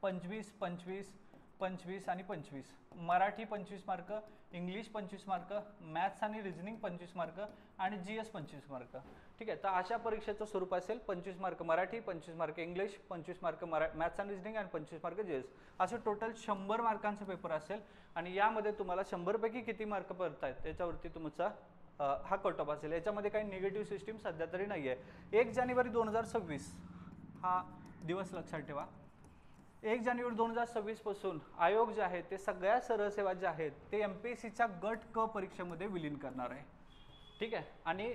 25, 25, 25 आणि 25. Marathi 25 mark, English 25 mark, maths आणि रिजनिंग 25 मार्क आणि GS 25 मार्क. ठीक आहे. तर अशा परीक्षेचं स्वरूप असेल 25 mark Marathi, 25 mark English, 25 mark maths आणि रिजनिंग आणि 25 मार्क GS, असं टोटल 100 मार्कांचा पेपर असेल. आणि यामध्ये तुम्हाला 100 पैकी किती मार्क पडत आहेत त्याच्यावरती तुमचा हा कट ऑफ असेल. याच्यामध्ये काही निगेटिव्ह सिस्टीम सध्या तरी नाही आहे. 1 जानेवारी 2026 हा दिवस लक्षात ठेवा. 1 जानेवारी 2026 पासून आयोग जे आहे ते सगळ्या सरळ सेवा ज्या आहेत ते MPSCच्या गट क परीक्षेमध्ये विलीन करणार आहे. ठीक आहे. आणि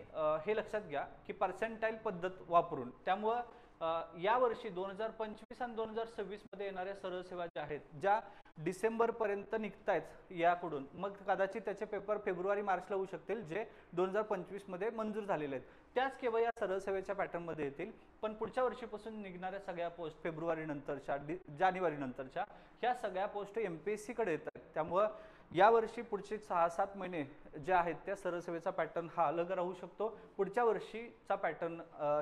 हे लक्षात घ्या की पर्सेंटाईल पद्धत वापरून, त्यामुळं यावर्षी 2025 आणि 2026 मध्ये येणाऱ्या सरळ सेवा ज्या आहेत, ज्या डिसेंबर पर्यंत निघतायत याकडून, मग कदाचित त्याचे पेपर फेब्रुवारी मार्चला होऊ शकतील, जे 2025 मध्ये मंजूर झालेले आहेत, त्याच केवळ या सरळ सेवेच्या पॅटर्नमध्ये येतील. पण पुढच्या वर्षीपासून निघणाऱ्या सगळ्या पोस्ट फेब्रुवारी नंतरच्या, जानेवारी नंतरच्या, ह्या सगळ्या पोस्ट MPSC कडे येतात. त्यामुळं यावर्षी पुढचे 6-7 महिने जे आहेत त्या सरळ सेवेचा पॅटर्न हा अलग राहू शकतो, पुढच्या वर्षीचा पॅटर्न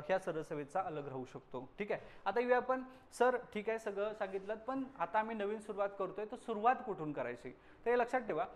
ह्या सरळ सेवेचा अलग राहू शकतो. ठीक आहे, आता येऊया आपण, सर ठीक आहे सगळं सांगितलं, पण आता आम्ही नवीन सुरुवात करतोय, तर सुरुवात कुठून करायची, तर हे लक्षात ठेवा.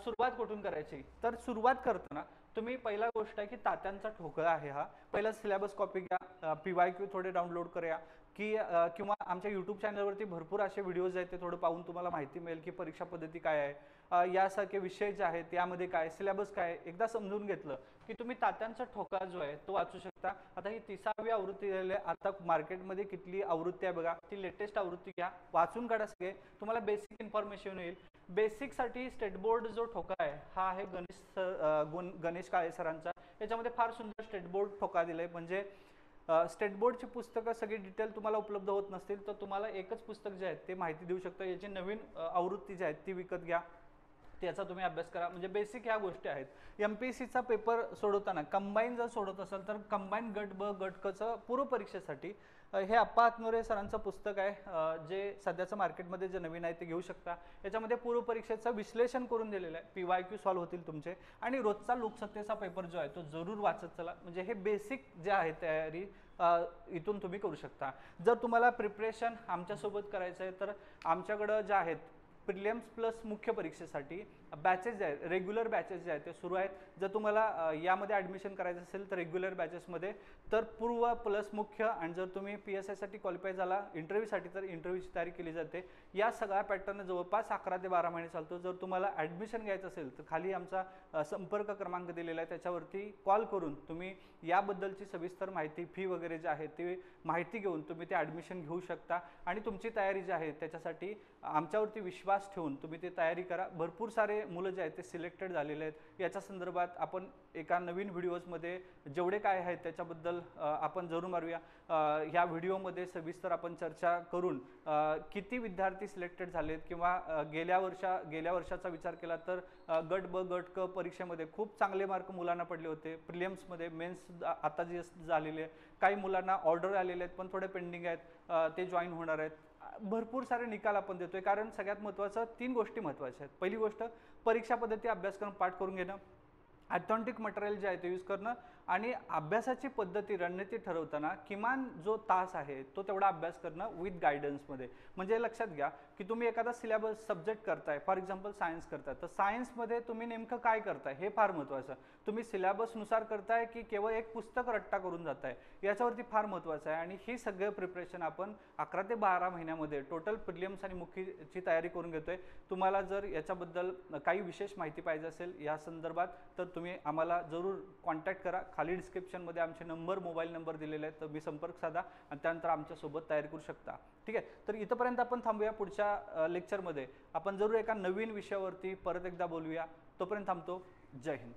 सुरुवात कुठून करायची, तर सुरुवात करताना तुम्ही पहिला गोष्ट आहे की तात्यांचा ठोकळा आहे हा, पहिला सिलेबस कॉपी घ्या, PYQ थोडे डाउनलोड करूया, की किंवा आमच्या यूट्यूब चॅनलवरती भरपूर असे व्हिडिओज आहेत, ते थोडं पाहून तुम्हाला माहिती मिळेल की परीक्षा पद्धती काय आहे, यासारखे विषय जे आहेत यामध्ये काय, सिलेबस काय, एकदा समजून घेतलं की तुम्ही तात्यांचा ठोकळा जो आहे तो वाचू शकता. आता ही 30वी आवृत्ती झालेली आहे, आता मार्केटमध्ये किती आवृत्ती आहे बघा, ती लेटेस्ट आवृत्ती घ्या, वाचून काढा सगळे, तुम्हाला बेसिक इन्फॉर्मेशन येईल. बेसिकसाठी स्टेट बोर्ड जो ठोकळा आहे हा आहे गणेश काळे सरांचा, याच्यामध्ये फार सुंदर स्टेट बोर्ड ठोकळा दिलाय. म्हणजे स्टेट बोर्डची पुस्तकं सगळी डिटेल तुम्हाला उपलब्ध होत नसतील, तर तुम्हाला एकच पुस्तक जे आहे ते माहिती देऊ शकतं. याची नवीन आवृत्ती जी आहे ती विकत घ्या, त्याचा तुम्ही अभ्यास करा. म्हणजे बेसिक ह्या गोष्टी आहेत. MPSCचा पेपर सोडवताना कंबाईन जर सोडत असाल तर कंबाईन गट ब गट क चं पूर्व परीक्षेसाठी हे अप्पा हातनुरे सरांचं पुस्तक आहे, जे सध्याचं मार्केटमध्ये जे नवीन आहे ते घेऊ शकता. याच्यामध्ये पूर्व परीक्षेचं विश्लेषण करून दिलेलं आहे, PYQ सॉल्व्ह होतील तुमचे, आणि रोजचा लोकसत्तेचा पेपर जो आहे तो जरूर वाचत चला. म्हणजे हे बेसिक जे आहे तयारी इथून तुम्ही करू शकता. जर तुम्हाला प्रिपरेशन आमच्यासोबत करायचं आहे तर आमच्याकडं जे आहेत प्रिलिम्स प्लस मुख्य परीक्षेसाठी बॅचेस जे आहेत, रेग्युलर बॅचेस जे आहेत ते सुरू आहेत. जर तुम्हाला यामध्ये ॲडमिशन करायचं असेल तर रेग्युलर बॅचेसमध्ये, तर पूर्व प्लस मुख्य, आणि जर तुम्ही PSI साठी क्वालिफाय झाला इंटरव्ह्यूसाठी तर इंटरव्ह्यूची तयारी केली जाते. या सगळ्या पॅटर्न जवळपास 11 ते 12 महिने चालतो. जर तुम्हाला ॲडमिशन घ्यायचं असेल तर खाली आमचा संपर्क क्रमांक दिलेला आहे, त्याच्यावरती कॉल करून तुम्ही याबद्दलची सविस्तर माहिती, फी वगैरे जे आहे ते माहिती घेऊन तुम्ही ते ॲडमिशन घेऊ शकता. आणि तुमची तयारी जी आहे त्याच्यासाठी आमच्यावरती विश्वास ठेवून तुम्ही ते तयारी करा. भरपूर सारे मुलं जे आहेत ते सिलेक्टेड झालेले आहेत. याच्या संदर्भात आपण एका नवीन व्हिडिओजमध्ये जेवढे काय आहेत त्याच्याबद्दल आपण जरूर मारूया. ह्या व्हिडिओमध्ये सविस्तर आपण चर्चा करून किती विद्यार्थी सिलेक्टेड झालेत, किंवा गेल्या वर्षाचा विचार केला तर गट ब गट क परीक्षेमध्ये खूप चांगले मार्क मुलांना पडले होते. प्रिलिम्समध्ये, मेन्स आता जे झालेले, काही मुलांना ऑर्डर आलेले आहेत पण थोडे पेंडिंग आहेत, ते जॉईन होणार आहेत. भरपूर सारे निकाल आपण देतोय, कारण सगळ्यात महत्त्वाचं 3 गोष्टी महत्त्वाच्या आहेत. पहिली गोष्ट परीक्षा पद्धती अभ्यासक्रम पाठ करून घेणं, ऑथेंटिक मटेरियल जे आहे ते यूज करणं, आणि अभ्यासाची पद्धती रणनीती ठरवताना किमान जो तास आहे तो तेवढा अभ्यास करणं विथ गायडन्समध्ये. म्हणजे लक्षात घ्या की तुम्ही एखादा सिलेबस सब्जेक्ट करताय, फॉर एक्झाम्पल सायन्स करताय, तर सायन्समध्ये तुम्ही नेमकं काय करताय हे फार महत्त्वाचं. तुम्ही सिलेबसनुसार करताय की केवळ एक पुस्तक रट्टा करून जाताय, याच्यावरती फार महत्त्वाचं आहे. आणि ही सगळं प्रिपरेशन आपण 11 ते 12 महिन्यामध्ये टोटल प्रिलिम्स आणि मुख्यची तयारी करून घेतोय. तुम्हाला जर याच्याबद्दल काही विशेष माहिती पाहिजे असेल या संदर्भात तर तुम्ही आम्हाला जरूर कॉन्टॅक्ट करा. खाली डिस्क्रिप्शनमध्ये आमचे नंबर, मोबाईल नंबर दिलेले आहेत, तर मी संपर्क साधा आणि त्यानंतर आमच्यासोबत तयारी करू शकता. ठीक आहे, तर इथंपर्यंत आपण थांबूया. पुढच्या लेक्चरमध्ये आपण जरूर एका नवीन विषयावरती परत एकदा बोलूया. तोपर्यंत थांबतो. जय हिंद.